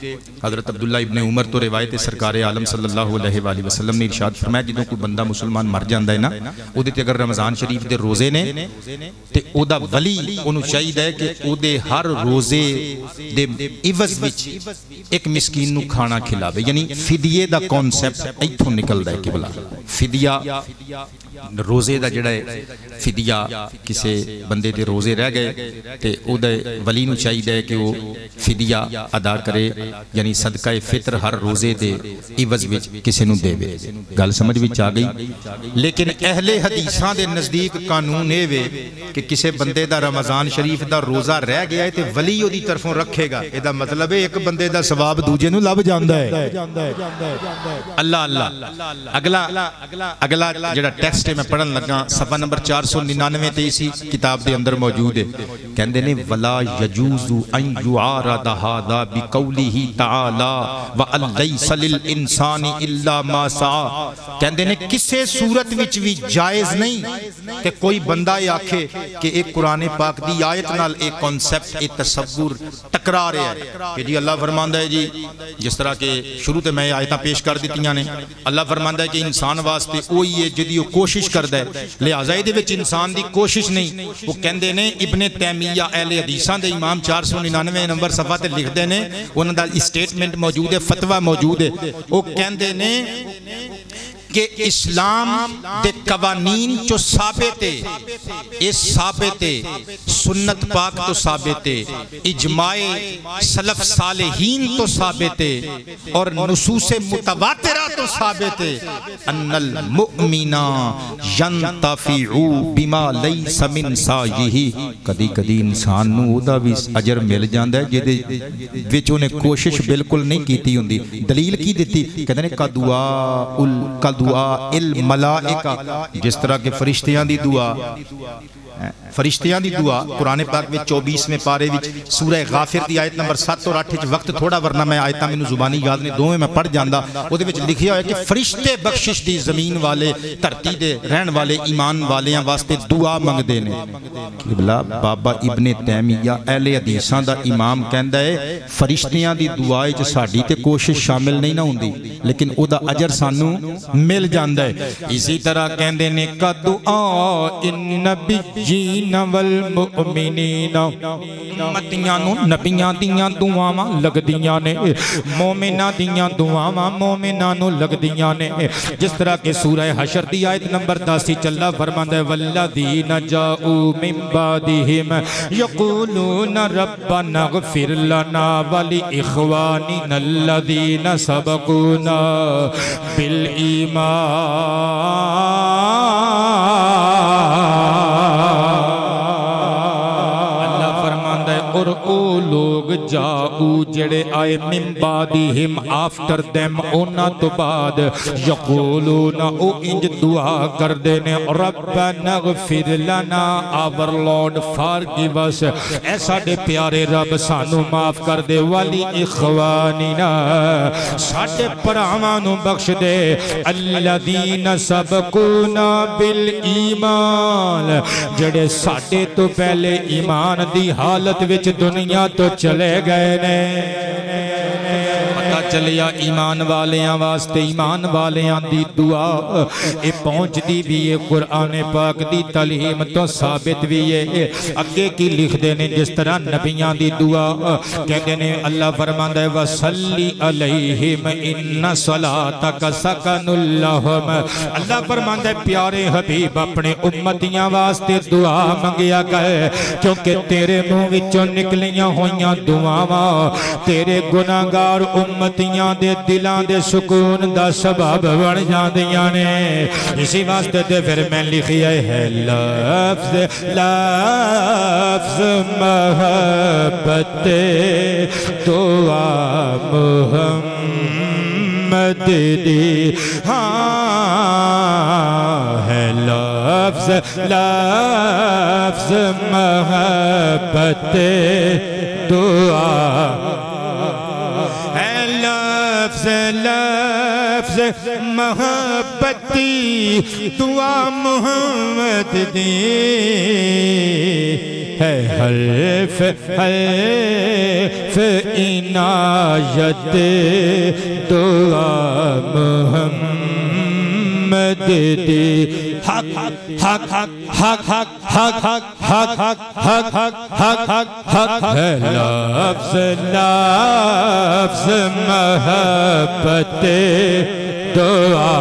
Speaker 2: حضرت عبداللہ ابن عمر تو روایت سرکار عالم صلی اللہ علیہ وآلہ وسلم نے ارشاد فرمایا جدوں کوئی بندہ مسلمان مر جاندا ہے نا، او دے تے اگر رمضان شریف دے روزے نے تے او دا ولی اونوں چاہیدا ہے کہ او دے ہر روزے دے عوض وچ ایک مسکین نو کھانا کھلاوے، یعنی فدیے دا کانسیپٹ ایتھوں نکلدا ہے کہ بلا فدیہ روزے دا جڑا ہے فدیہ کسے بندے دے روزے رہ گئے تے او دے ولی نو چاہیدا ہے کہ وہ فدیہ ادا کرے، یعنی صدقہ فطر ہر روزے دے عوض وچ کسے نو دے وے۔ گل سمجھ وچ آ گئی؟ لیکن اہل حدیثاں دے نزدیک قانون اے وے کہ کسے بندے دا رمضان شریف دا روزہ رہ گیا ہے تے ولی او دی طرفوں رکھے گا، اے دا مطلب ہے ایک بندے دا ثواب دوجے نو لب جاندا ہے۔ اللہ اللہ اگلا جڑا ٹیکسٹ میں پڑھن لگا صفحہ نمبر 499 تے اسی کتاب دے اندر موجود ہے، کہندے نے ولا یجوز ان یعارض ھذا بقولہ تعالی وان لیس للانسان الا ما سعى، کہندے نے کسے صورت وچ بھی جائز نہیں کہ کوئی بندہ یہ آکھے کہ ایک قرآن پاک دی آیت نال ایک کنسپٹ ایک تصور ٹکرا رہا ہے کہ جی اللہ فرماندا ہے جی جس طرح کہ شروع تے میں آیتاں پیش کر دیتیاں نے، اللہ فرماندا ہے کہ انسان واسطے وہی ہے جدی وہ کوشش کردا ہے، لہٰذا دے وچ انسان دی کوشش نہیں۔ وہ کہندے نے ابن تیمیہ اہل حدیثاں دے امام 499 نمبر صفحہ تے لکھدے نے، انہاں دا اسٹیٹمنٹ موجود ہے، فتویٰ موجود ہے، وہ کہندے نے کہ اسلام دے قوانین جو ثابت ہے، اس ثابت ہے، سنت پاک تو ثابت ہے، اجماع سلف صالحین تو ثابت ہے، اور نصوص متواترہ تو ثابت ہے، ان المؤمن ینتفع بما لیس من سعیہ، کدی کدی انسان نو او دا بھی اجر مل جاندا ہے جدے وچ اونے کوشش بالکل نہیں کیتی ہوندی۔ دلیل کی دیتی؟ کہندے نے دعا الملائکہ، جس طرح کے فرشتیاں دی دعا، فرشتیاں دی دعا قرآن پاک میں 24ویں پارے وچ سورہ غافر دی آیت نمبر 7 اور 8 وچ وقت تھوڑا ورنہ میں آیتاں مینوں زبانی یاد نے دوویں میں پڑھ جاندا، او دے وچ لکھیا ہے کہ فرشتے بخشش دی زمین والے دھرتی دے رہن والے ایمان والیاں واسطے دعا منگدے نے۔ قبلہ بابا ابن تیمیہ اہل حدیثاں دا امام کہندا ہے فرشتیاں دی دعا وچ ساڈی تے کوشش شامل نہیں نہ ہوندی لیکن او دا اجر سانوں مل جاندا ہے۔ اسی طرح کہندے نے کا دعا النبیین والمؤمنین، امتیاں نو نبیاں دیاں دعاواں لگدیاں نے، مومناں دیاں دعاواں مومناں نو لگدیاں نے، جس طرح کہ سورہ حشر دی آیت نمبر 10 چلا فرماندا ہے والذین جاءوا من بعدہم یقولون ربنا اغفر لنا ولاخواننا الذین سبقونا بالایمان، اور او لوگ جاؤ جڑے آئے من بعدہم آفٹر دیم اونا تو بعد یقولون او انج دعا کر دینے ربنا اغفر لنا our Lord forgive us، اے ساڑے پیارے رب سانو معاف کر دے، والی اخوانینا ساڑے پرامانو بخش دے، الذین سبقونا بالایمان جڑے ساڑے تو پہلے ایمان دی حالت وچ دنیا تو چلے گئے نے۔ پتہ چلیا ایمان والیاں واسطے ایمان والیاں دی دعا اے پہنچ دی بھی ہے، قرآن پاک دی تعلیم تو ثابت بھی ہے۔ اگے کی لکھ دینے جس طرح نبیان دی دعا کہتے ہیں اللہ فرماندہ ہے وَصَلِّ عَلَيْهِمْ إِنَّ صَلَاتَكَ سَكَنُ لَهُمْ، اللہ فرماندہ ہے پیارے حبیب اپنے امتیاں واسطے دعا منگیا گئے کیونکہ تیرے منہ وچوں نکلیاں ہویاں دعاواں تیرے گناہگار امتیاں دے دلان دے سکون دا سبب بن جاندیاں نے۔ اسی واسطے تے پھر میں لکھیا ہے لفظ محبت دعا محمد محمد دی ہاں ہے لفظ لفظ محبت دعا ہے لفظ لفظ محبتی دعا محمد دی ہے حرف حرف عنایت دعا محمد دی حق حق حق حق حق حق حق حق حق حق حق حق حق ہے لفظ لفظ محبت دعا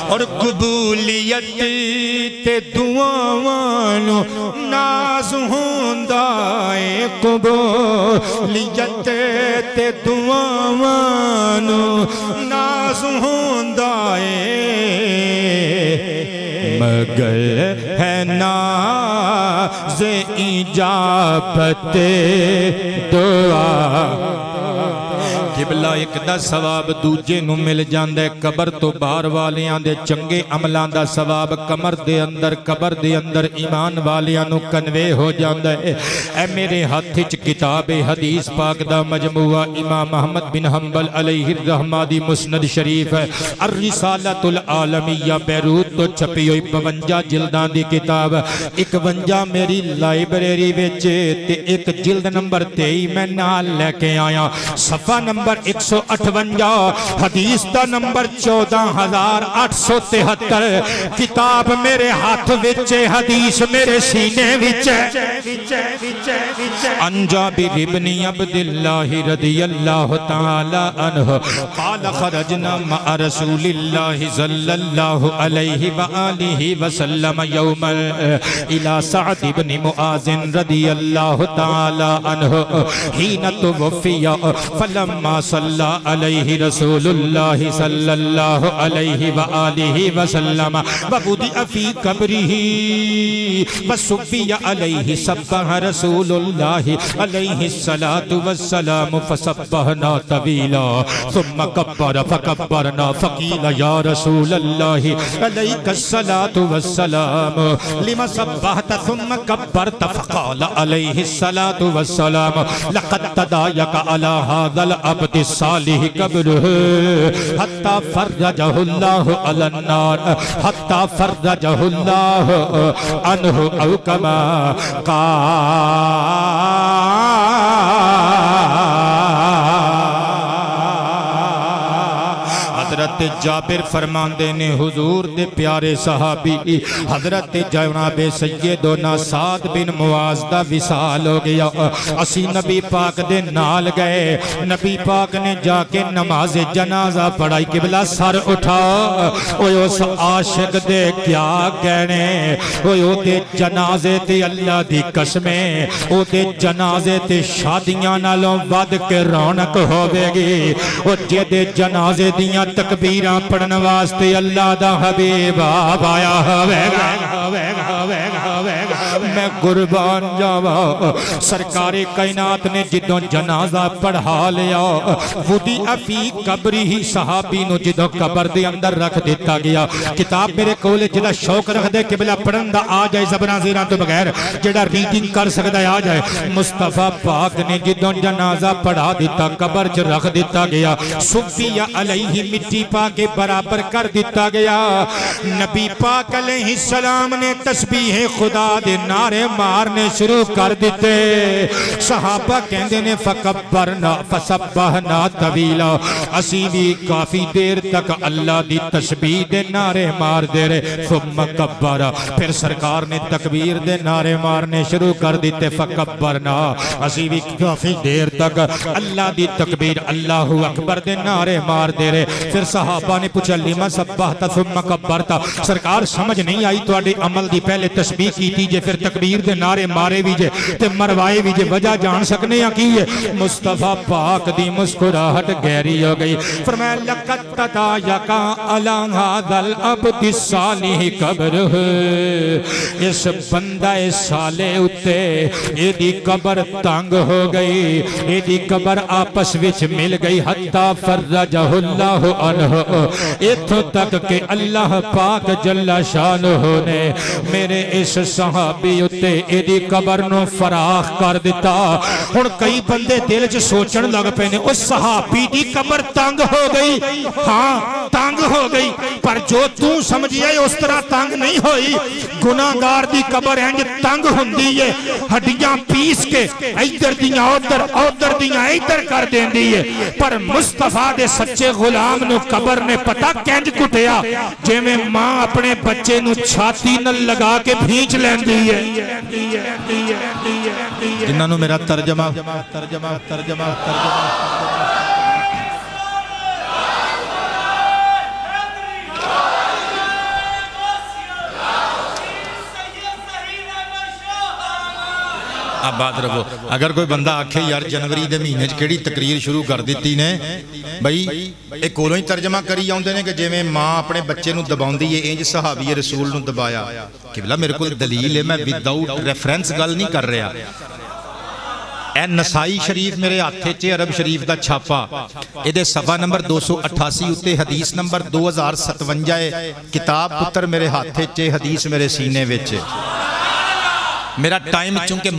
Speaker 2: اور قبولیت تے دعاوانو ناز ہوندا اے قبولیت تے دعاوانو ناز ہوندا اے مگر ہے ناز اجابت دعا قبلہ ایک دا ثواب دوجے نو مل جاندے قبر تو باہر والیاں دے چنگے عملان دا ثواب قبر دے اندر ایمان والیاں نو کنوے ہو جاندے اے میرے ہاتھ وچ کتاب حدیث پاک دا مجموعہ امام احمد بن حنبل علیہ الرحمہ دی مسند شریف ہے الرسالۃ العالمیہ بیروت تو چھپی ہوئی 52 جلداں دی کتاب 51 میری لائبریری وچ تے ایک جلد نمبر 23 میں نال لے کے آیا صفحہ نمبر 158 حدیث دا نمبر 14873 کتاب میرے ہاتھ وچ حدیث میرے سینے وچ عن جابر بن عبداللہ رضی اللہ تعالی عنہ قال خرجنا مع رسول اللہ صلی اللہ علیہ وآلہ وسلم یوما الى سعد بن معاذ رضی اللہ تعالی عنہ حین توفی فلما صلی علیہ رسول اللہ صلی اللہ علیہ وآلہ وسلم ووضع فی قبرہ وصفی علیہ سبح رسول اللہ علیہ السلام فسبحنا طویلا ثم کبر فکبرنا فقیل یا رسول اللہ علیہ السلام لما سبحت ثم کبرت فقال علیہ السلام لقد تدایک علی هذا العبد الصالح قبره حتى فرجه الله على النار حتى فرجه الله عنه او كما حضرت جابر فرماندے نے حضور دے پیارے صحابی حضرت جناب سیدنا سعد بن معاذ دا وصال ہو گیا اسی نبی پاک دے نال گئے نبی پاک نے جا کے نماز جنازہ پڑھائی قبلہ سر اٹھا اوہ اس عاشق دے کیا کہنے اوہ دے جنازے تے اللہ دی قسمیں اوہ دے جنازے تے شادیاں نالوں ود کے رونق ہوئے گی اوہ جے دے جنازے دیاں تکبیران پڑھن واسطے اللہ دا حبیب آیا ہوئے گا میں قربان جاوا سرکار کائنات نے جدوں جنازہ پڑھا لیا وضع فی قبری ہی صحابی نو جدوں قبر دے اندر رکھ دیتا گیا کتاب میرے کولے جدہ شوق رکھ دے قبلہ پڑھن دا آ جائے زبران زیران تو بغیر جدہ ریڈنگ کر سکتا ہے آ جائے مصطفیٰ پاک نے جدوں جنازہ پڑھا دیتا قبر چ رکھ دیتا گیا صفیہ علیہ مٹی پاک برابر کر دیتا گیا نبی پاک علیہ السلام نے تسبیح خدا دے نعرے مارنے شروع کر دیتے صحابہ کہندے نے فکبرنا فسبحنا طویلا اسی بھی کافی دیر تک اللہ دی تسبیح دے نعرے مار دے رہے ثم کبرا پھر سرکار نے تکبیر دے نعرے مارنے شروع کر دیتے فکبرنا اسی بھی کافی دیر تک اللہ دی تکبیر اللہ اکبر دے نعرے مار دے رہے پھر صحابہ نے پوچھا لما سبحت ثم کبرتا سرکار سمجھ نہیں آئی تو اڈے عمل دی پہلے تسبیح کی تھی جے پھر تکبیر تکبیر دے نعرے مارے بھی جے تے مروائے بھی جے وجہ جان سکنے ہیں کی ہے مصطفیٰ پاک دی مسکراہٹ گہری ہو گئی فرمایا لقد تدایقا علی ھذا العبد الصالح قبرہ اس بندہ صالح اتے اے دی قبر تنگ ہو گئی اے دی قبر آپس وچ مل گئی حتی فرجہ اللہ عنہ اتھو تک کہ اللہ پاک جل شانہ نے میرے اس صحابی اتے اے دی قبر نو فراخ کر دیتا ہن کئی بندے دل چ سوچن لگ پے نے اس صحابی دی قبر تنگ ہو گئی ہاں تنگ ہو گئی پر جو تو سمجھیا اس طرح تنگ نہیں ہوئی گناہگار دی قبر انج تنگ ہوندی ہے ہڈیاں پیس کے ادھر دیاں ادھر دیاں ادھر کر دیندی ہے پر مصطفیٰ دے سچے غلام نو قبر نے پتہ کینج کٹیا جویں ماں اپنے بچے نو چھاتی نال لگا کے بھینچ لیندی ہے جنہاں نو میرا ترجمہ اب بات رکھو اگر کوئی بندہ آکھے یار جنوری دے مہینے کیڑی تقریر شروع کر دیتی نے بھئی ایک کولوں ہی ترجمہ کری آؤندے نے کہ جے میں ماں اپنے بچے نو دباؤندی ہے انج صحابی رسول نو دبایا قبلہ میرے کو دلیل ہے میں وداؤٹ ریفرنس گل نہیں کر رہا اے نسائی شریف میرے ہاتھے چے عرب شریف دا چھاپا ایدے صفحہ نمبر 288 اتے حدیث نمبر 2057 کتاب پتر میرے ہاتھے چے حدیث میرے سینے وچے میرا ٹائم چونکہ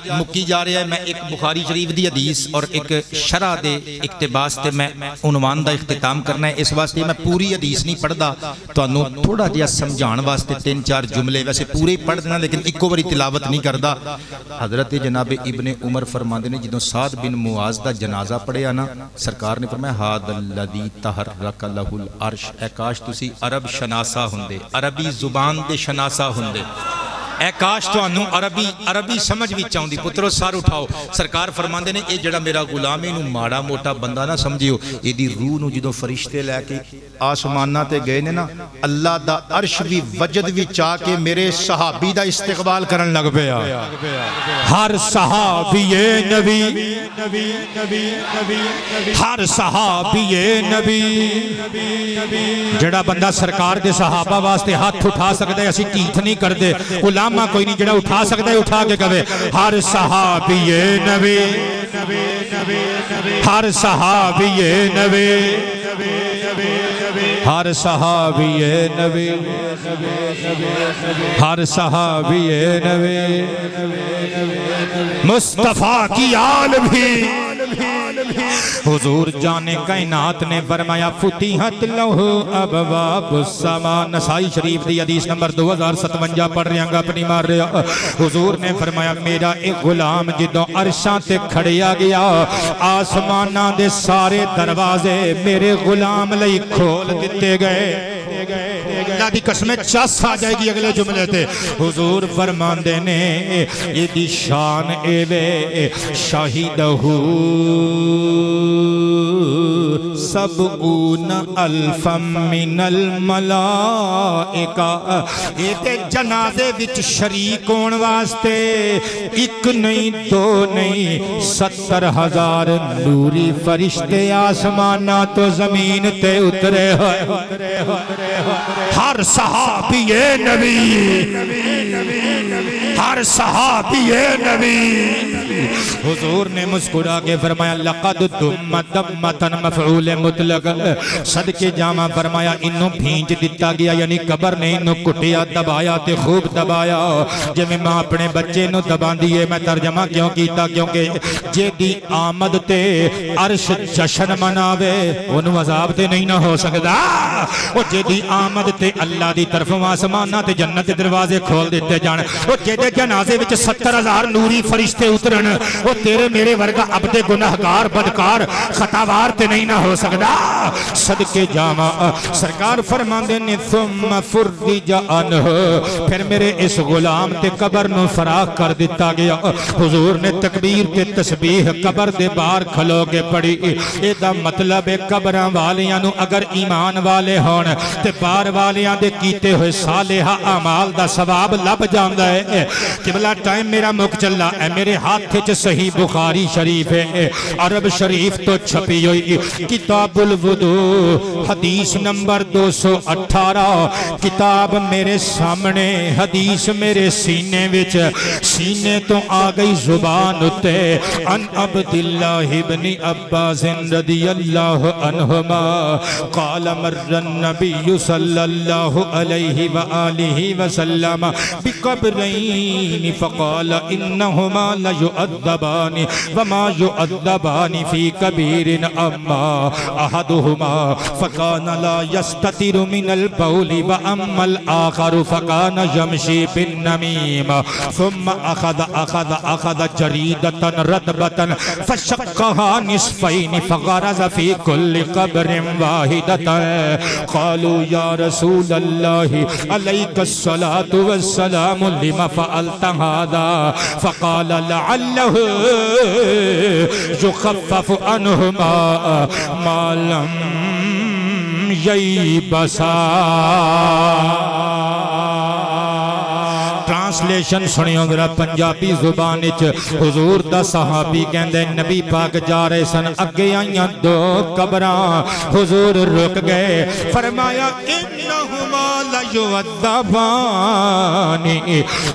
Speaker 2: مکی جا رہا ہے میں ایک بخاری شریف دی حدیث اور ایک شرح دے اقتباس تے میں عنوان دا اختتام کرنا ہے اس واسطے میں پوری حدیث نہیں پڑھ دا تو انہوں تھوڑا جیا سمجھان واسطے 3-4 جملے ویسے پورے پڑھ دینا لیکن ایک باری تلاوت نہیں کردا حضرت جناب ابن عمر فرماندے نے جدوں سعد بن معاذ دا جنازہ پڑھیا نا سرکار نے فرمایا ھذا الذی تحرک لہ العرش اے کاش تسی عرب شناسا ہوندے عربی زبان دے شناسا ہوندے اے کاش تو انہوں عربی سمجھ بھی چاہوں دی پترو سار اٹھاؤ سرکار فرماندے نے اے جڑا میرا غلامی نو ماڑا موٹا بندہ نہ سمجھیو اے دی روح نو جدو فرشتے لے کے آسمانہ تے گئے نے نا اللہ دا عرش بھی وجد بھی چاہ کے میرے صحابی دا استقبال کرن لگ پیا ہر صحابی نبی ہر صحابی نبی جڑا بندہ سرکار دے صحابہ واسطے ہاتھ اٹھا سکتا ہے اسی کیت نہیں کر دے علامہ کوئی نہیں جڑا اٹھا سکتا ہے اٹھا کے کہے ہر صحابی نبی ہر صحابی نبی ہر صحابی نبی ہر صحابی نبی مصطفیٰ کی آل بھی حضور جانے کائنات نے فرمایا فتحت لہ ابواب السماء نسائی شریف دی حدیث نمبر 2057 پڑھ رہے ہیں اپنی مار رہے حضور نے فرمایا میرا ایک غلام جدوں عرشاں تے کھڑیا گیا آسماناں دے سارے دروازے میرے غلام لئی کھول دیتے گئے اللہ دی قسمیں چاس آ جائے گی اگلے جملے تے حضور فرماندے نے یہ دی شان اے وے شاہدہو سبعون الفا من الملائکہ یہ تے جنازے وچ شریک ہون واسطے ایک نہیں دو نہیں 70,000 نوری فرشتے آسمانہ تو زمین تے اترے ہوئے ہر صحابی نبی ہر صحابی نبی حضور نے مسکرا کے فرمایا لقد دمت دمتن مفعول مطلق صدقے جامع فرمایا انہوں بھینچ دیتا گیا یعنی قبر نے انہوں کٹیا دبایا تے خوب دبایا جب میں اپنے بچے نو دبان دیئے میں ترجمہ کیوں کیتا کیونکہ جے دی آمد تے عرش جشن مناوے انہوں عذاب تے نہیں نہ ہو سکتا اور جے دی آمد تے اللہ دی طرف آسمانہ تے جنت دروازے کھول دیتے جانے اور جے دے جنازے وچ 70,000 نوری فرشتے اترن کرن وہ تیرے میرے ورگا عبد گناہگار بدکار خطاوار تے نہیں نہ ہو سکدا صدقے جاواں سرکار فرماندے نے ثم فرج عنہ پھر میرے اس غلام تے قبر نو فراغ کر دیتا گیا حضور نے تکبیر تے تسبیح قبر دے باہر کھلو کے پڑھی اے دا مطلب ہے قبراں والیاں نو اگر ایمان والے ہون تے بار والیاں دے کیتے ہوئے صالحہ اعمال دا ثواب لب جاندا ہے قبلہ ٹائم میرا مک چلا ہے میرے ہاتھ وچ صحیح بخاری شریف ہے عرب شریف تو چھپی ہوئی کتاب الوضو حدیث نمبر 218 کتاب میرے سامنے حدیث میرے سینے وچ سینے تو آ گئی زبان اتے ان عبداللہ ابن عباس رضی اللہ عنہما قال مر النبی صلی اللہ علیہ وآلہ وسلم بقبرین فقال انہما لیعذبان وما یعذبان فی کبیر اما احدہما فکان لا یستتر من البول واما الاخر فکان یمشی بالنمیم ثم اخذ جریدتا رتبتا فشقها نصفین فغرز فی کل قبر واحدتا قالوا یا رسول اللہ علیک الصلاة والسلام لما فعلت هذا فقال لعله يخفف عنهما ما لم ييبسا ٹرانسلیشن سنیوں ذرا پنجابی زبان حضور دا صحابی کہندے نبی پاک جا رہے سن اگے آئیاں دو قبراں حضور رک گئے فرمایا انہما لیعذبان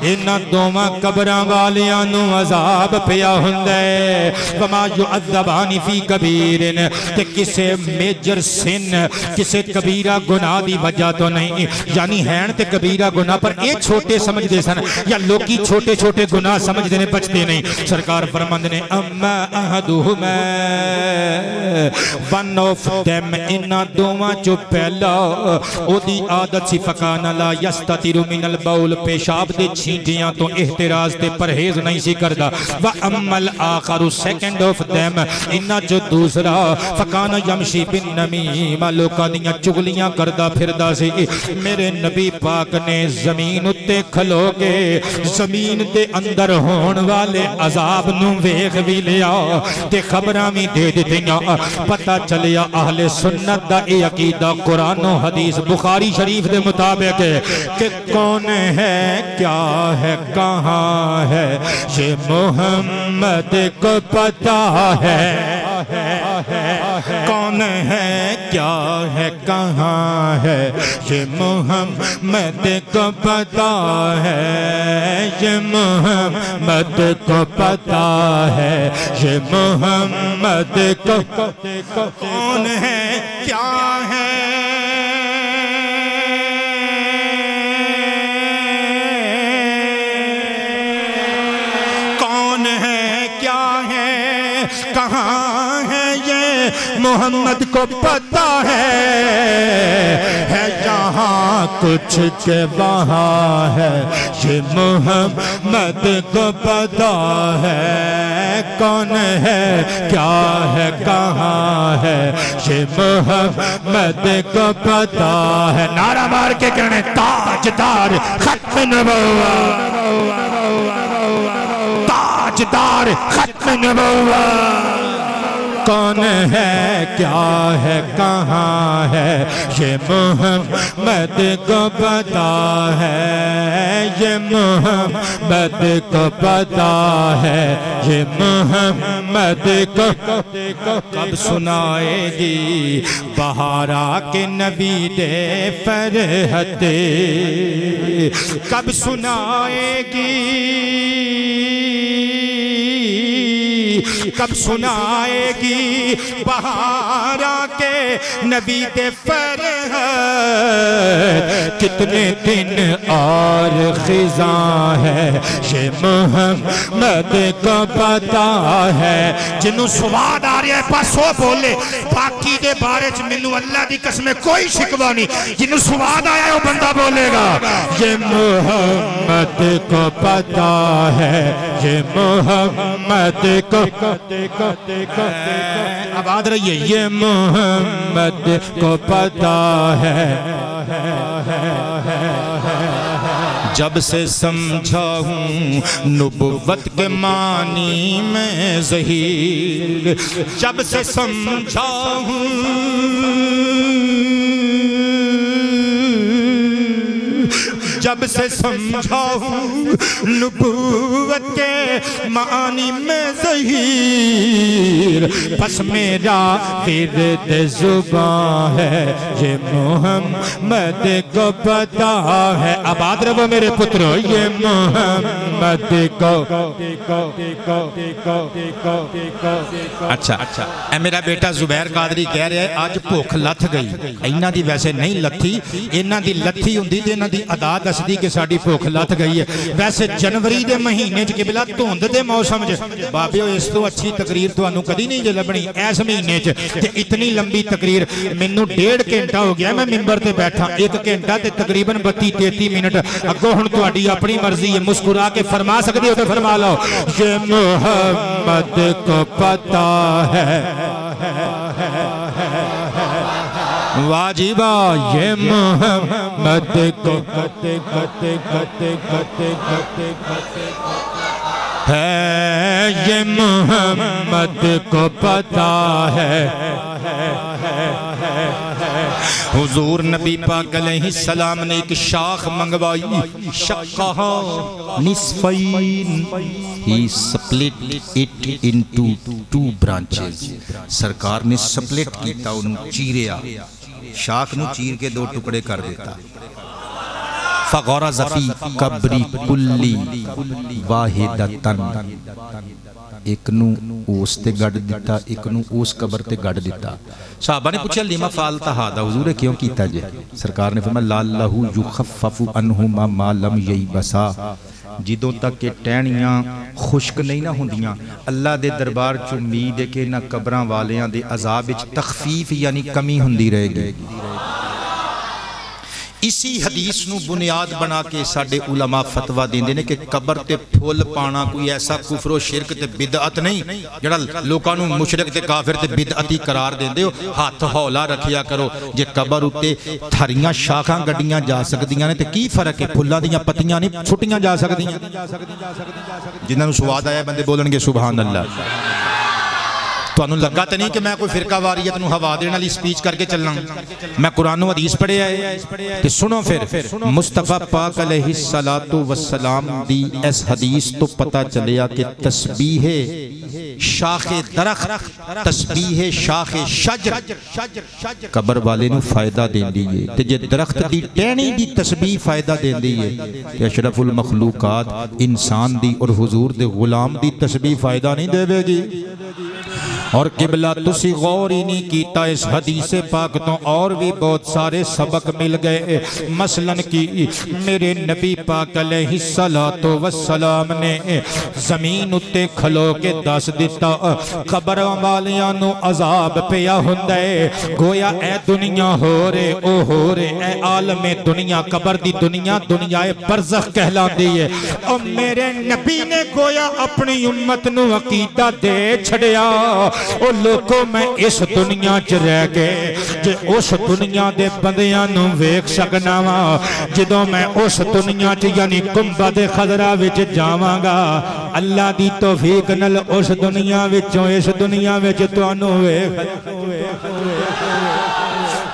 Speaker 2: انہ دوما قبراں والیاں نو عذاب پیا ہندے وما یعذبان فی کبیر کہ کسے میجر سن کسے کبیرہ گناہ دی وجہ تو نہیں یعنی ہین تے کبیرہ گناہ پر ایک چھوٹے سمجھ دے سن یا لوگی چھوٹے چھوٹے گناہ سمجھ دینے بچتے نہیں سرکار فرماند نے اما احدہما ون آف دیم انہ دوما جو پہلا او دی عادت سی فکان لا یستتر من البول پیشاب دے چھینٹیاں تو احتراز تے پرہیز نہیں سی کردہ و اما الاخر سیکنڈ آف دیم انہ جو دوسرا فکان یمشی بن نمیم لوکا دیاں چگلیاں کردہ پھردہ سے میرے نبی پاک نے زمین اتے کھلو کے زمین دے اندر ہون والے عذاب نو ویخ بھی لیا تے خبراں بھی دے دیتیاں پتہ چلیا اہل سنت دا اے عقیدہ قرآن و حدیث بخاری شریف دے مطابق ہے کہ کون ہے کیا ہے کہاں ہے یہ محمد کو پتہ ہے کون ہے کیا ہے کہاں ہے یہ محمد کو پتہ ہے یہ محمد کو پتہ ہے یہ محمد کو کون ہے کیا ہے کون ہے کیا ہے کہاں ہے یہ محمد کو پتہ ہے جہاں کچھ کے وہاں ہے یہ محمد کو پتہ ہے کون ہے کیا ہے کہاں ہے یہ محمد کو پتہ ہے نعرہ مار کے کہنے تاجدار ختم نبوت تاجدار ختم نبوت کون ہے کیا ہے کہاں ہے یہ محمد کو پتہ ہے یہ محمد کو پتہ ہے یہ محمد کو کب سنائے گی بہارا کے نبی دے فرحت کب سنائے گی کب سنائے گی بہارا کے نبی دے فرحت کتنے دن اور خزاں ہے یہ محمد کو پتا ہے جنہوں سواد آ رہا ہے بس وہ بولے باقی دے بارے چ مینوں اللہ دی قسم کوئی شکوہ نہیں جنہوں سواد آیا ہے وہ بندہ بولے گا یہ محمد کو پتا ہے یہ محمد کو آباد رہیے یہ محمد کو پتا ہے جب سے سمجھا ہوں نبوت کے معنی میں ظہیر جب سے سمجھا ہوں جب سے سمجھا ہوں نبوت کے معنی میں ظہیر پس میرا ورد زبان ہے یہ محمد کو پتا ہے آباد رہو میرے پترو یہ محمد کو اچھا اے میرا بیٹا زبیر قادری کہہ رہا ہے آج بھوک لتھ گئی اینا دی ویسے نہیں لتھی اینا دی لتھی ہوندی تے اینا دی ادا دسدی کہ ساڈی بھوک لت گئی ہے ویسے جنوری دے مہینے چ قبلہ دھند دے موسم چ بابیو اس تو اچھی تقریر تانوں کدی نہیں جے لبنی اس مہینے چ تے اتنی لمبی تقریر مینوں 1.5 گھنٹہ ہو گیا میں منبر تے بیٹھا 1 گھنٹہ تے تقریباً 32-33 منٹ اگوں ہن تہاڈی اپنی مرضی ہے مسکرا کے فرما سکدے ہو تے فرما لو یہ محمد کو پتا ہے واجبہ یہ محمد کو ہے یہ محمد کو پتا ہے حضور نبی پاک علیہ السلام نے ایک شاخ منگوائی شقہا نصفین He split it into 2 branches سرکار نے سپلٹ کیتا انہوں چیریا شاخ نو چیر کے 2 ٹکڑے کر دیتا فغرز فی قبر کلی واحدتن ایک نو اوس تے گڑ دیتا ایک نو اوس قبر تے گڑ دیتا صحابہ نے پوچھا لیما فعلتا ہادا حضور کیوں کیتا جے سرکار نے فرمایا لعلہ یخفف عنہما ما لم یبسا جدوں تک کہ ٹہنیاں خشک نہیں نہ ہوندیاں اللہ دے دربار چ امید ہے کہ نہ قبراں والیاں دے عذاب وچ تخفیف یعنی کمی ہوندی رہے گی اسی حدیث نو بنیاد بنا کے ساڈے علماء فتویٰ دیندے نے کہ قبر تے پھول پانا کوئی ایسا کفر و شرک تے بدعت نہیں جڑا لوکاں نو مشرک تے کافر تے بدعتی قرار دیندے ہو ہاتھ ہولا رکھیا کرو جے قبر اُتے تھریاں شاخاں گڈیاں جا سکدیاں نے تے کی فرق ہے پھلاں دیاں پتیاں نہیں چھٹیاں جا سکدیاں جنہاں نو سواد آیا بندے بولن گے سبحان اللہ تو انہوں لگا تا نہیں کہ میں کوئی فرقہ واریت نو ہوا دینا لی سپیچ کر کے چلنا میں قرآن و حدیث پڑھے آئے کہ سنو پھر مصطفیٰ پاک علیہ السلام دی اس حدیث تو پتا چلیا کہ تسبیح شاخ درخت تسبیح شاخ شجر قبر والے نو فائدہ دین دیئے تے جے درخت دی ٹینی دی تسبیح فائدہ دین دیئے کہ اشرف المخلوقات انسان دی اور حضور دے غلام دی تسبیح فائدہ نہیں دے بے گی اور قبلہ تسی غور ہی نہیں کیتا اس حدیث پاک تو اور بھی بہت سارے سبق مل گئے مثلا کی میرے نبی پاک علیہ السلام نے زمین اتے کھلو کے دس دیتا قبر والیاں نو عذاب پیا ہوندے گویا اے دنیا ہو رے او ہو رے اے عالم دنیا قبر دی دنیا دنیا برزخ کہلا دیئے اور میرے نبی نے گویا اپنی امت نو عقیدہ دے چھڑیا او لوگوں میں اس دنیا چ رہ گئے جے اس دنیا دے بندیاں نو ویکھ سکنا وا جدوں میں اس دنیا چ یعنی گنبد خضرا وچ جاواں گا اللہ دی توفیق نال اس دنیا وچوں اس دنیا وچ تانوں ویکھ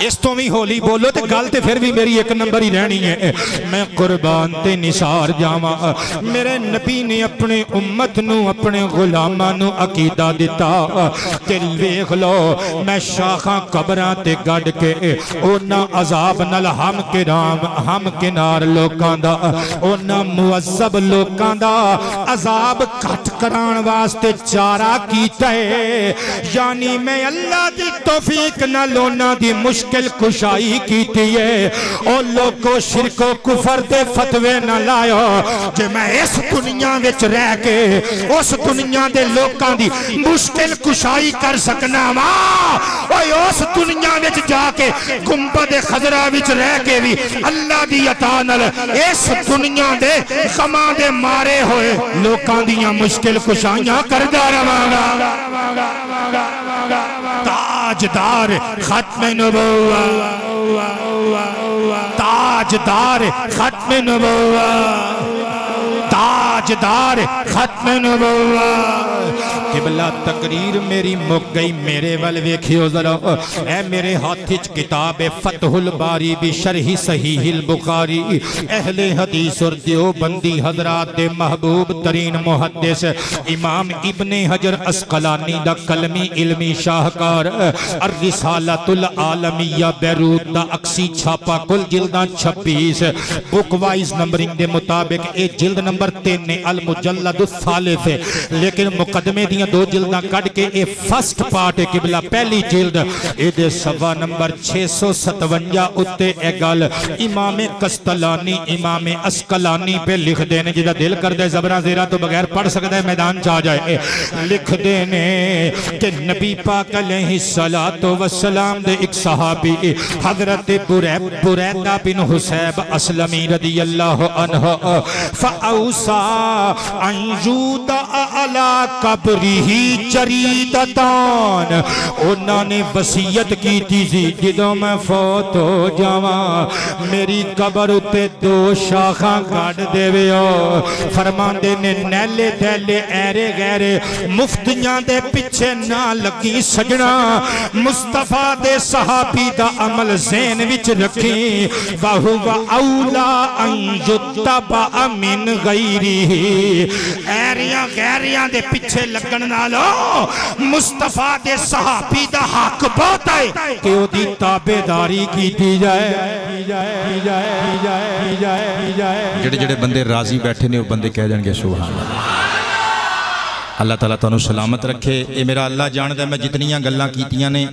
Speaker 2: اس تو بھی ہولی بولو تے گل تے پھر بھی میری ایک نمبر ہی رہنی ہے میں قربان تے نثار جاواں میرے نبی نے اپنے امت نو اپنے غلاماں نو عقیدہ دیتا تے ویکھ لو میں شاخاں قبراں تے گڈ کے اونا عذاب نال ہم کنار لوکاں دا اونا معذب لوکاں دا عذاب کٹ کران واسطے چارہ کیتا ہے یعنی میں اللہ دی توفیق نال اونا دی مشکل مشکل کشائی کیتی ہے او لوگو شرک و کفر دے فتوے نہ لائیو جے میں اس دنیا وچ رہ کے اس دنیا دے لوکاں دی مشکل کشائی کر سکنا اوے اس دنیا وچ جا کے گنبد خضرا وچ رہ کے بھی اللہ دی عطا نال اس دنیا دے غماں دے مارے ہوئے لوکاں دیاں مشکل کشائیاں کردا رہواں تاجدار ختم نبوت تاجدار ختم نبوت تاجدار ختم نبوت قبلہ تقریر میری مک گئی میرے ول ویکھیو ذرا اے میرے ہاتھ کتاب فتح الباری بشرح صحیح البخاری اہل حدیث اور دیوبندی حضرات دے محبوب ترین محدث امام ابن حجر اسقلانی دا کلمی علمی شاہکار الرسالۃ العالمیہ بیروت دا اکسی چھاپا کل جلداں 26 بک وائز نمبرنگ دے مطابق اے جلد نمبر 3 المجلد الثالث ہے لیکن مقدمے دیاں دو جلداں کٹ کے اے فرسٹ پارٹ ہے قبلہ پہلی جلد اے دے صفحہ نمبر 657 اتے اے گل امام قسطلانی امام اسقلانی پہ لکھ دینے جدہ دل کر دے زبرہ زیرہ تو بغیر پڑھ سکتا ہے میدان چاہ جائے لکھ دینے کہ نبی پاک علیہ السلام دے ایک صحابی حضرت بریدہ بن حسیب اسلمی رضی اللہ عنہ فَأَوْسَا أَنْ يُودَ عَلَى قَبْرِهِ جَرِيدَتان انہوں نے وصیت کی تھی جدوں میں فوت ہو جاواں میری قبر اتے 2 شاخاں گاڑ دے ویو فرمان دے نے نیلے دیلے ایرے غیرے مفتیاں دے پچھے نہ لگی سجنا مصطفیٰ دے صحابی دا عمل ذہن وچ رکھی وَهُوَ أَوْلَا أَن يُتَّبَعَ مِنْ غَيْرِهِ ایریاں غیریاں دے پچھے لگن نالو مصطفیٰ دے صحابی دا حق بہت ہے کہ وہ دی تابداری کی دی جائے جڑے جڑے بندے راضی بیٹھے نے وہ بندے کہہ جائیں گے سبحان اللہ اللہ تعالیٰ تانوں سلامت رکھے اے میرا اللہ جاندہ ہے میں جتنیاں گلاں کیتیاں نے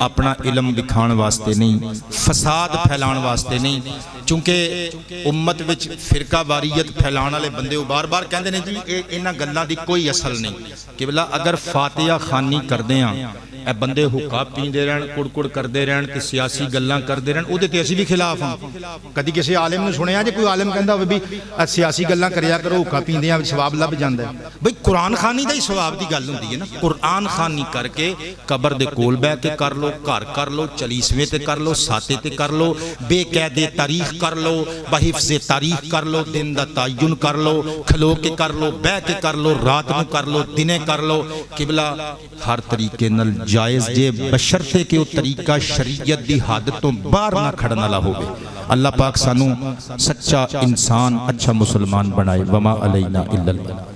Speaker 2: اپنا علم دکھان واسطے نہیں فساد پھیلان واسطے نہیں چونکہ امت وچ فرقہ واریت پھیلان والے بندے بار بار کہندے نے جی انہاں گلاں دی کوئی اصل نہیں قبلہ اگر فاتحہ خوانی کردے ہیں اے بندے حقہ پیندے رہن کڑ کڑ کردے رہن کہ سیاسی گلاں کردے رہن او دے تے اسی بھی خلاف ہیں کدی کسی عالم نے سنے جے کوئی عالم کہندا ہوئے بھی سیاسی گلاں کریا کرو حقہ پیندیاں ثواب لب جاندا ہے بھئی قرآن خوانی دا ہی ثواب دی گل ہوندی ہے نا قرآن خوانی کر کے قبر دے کول بیٹھ کے کر لو گھر کر لو چلیسویں تے کر لو ساتے تے کر لو بے قید تاریخ کر لو بحفظ تاریخ کر لو دن دا تعین کر لو کھلو کے کر لو بیٹھ کے کر لو رات میں کر لو دنے کر لو قبلہ ہر طریقے نل جائز جے بشرتے کہ وہ طریقہ شریعت دی حد تو باہر نہ کھڑنا نہ ہوگے اللہ پاک سانو سچا انسان اچھا مسلمان بنائے وما علینا الا البلاغ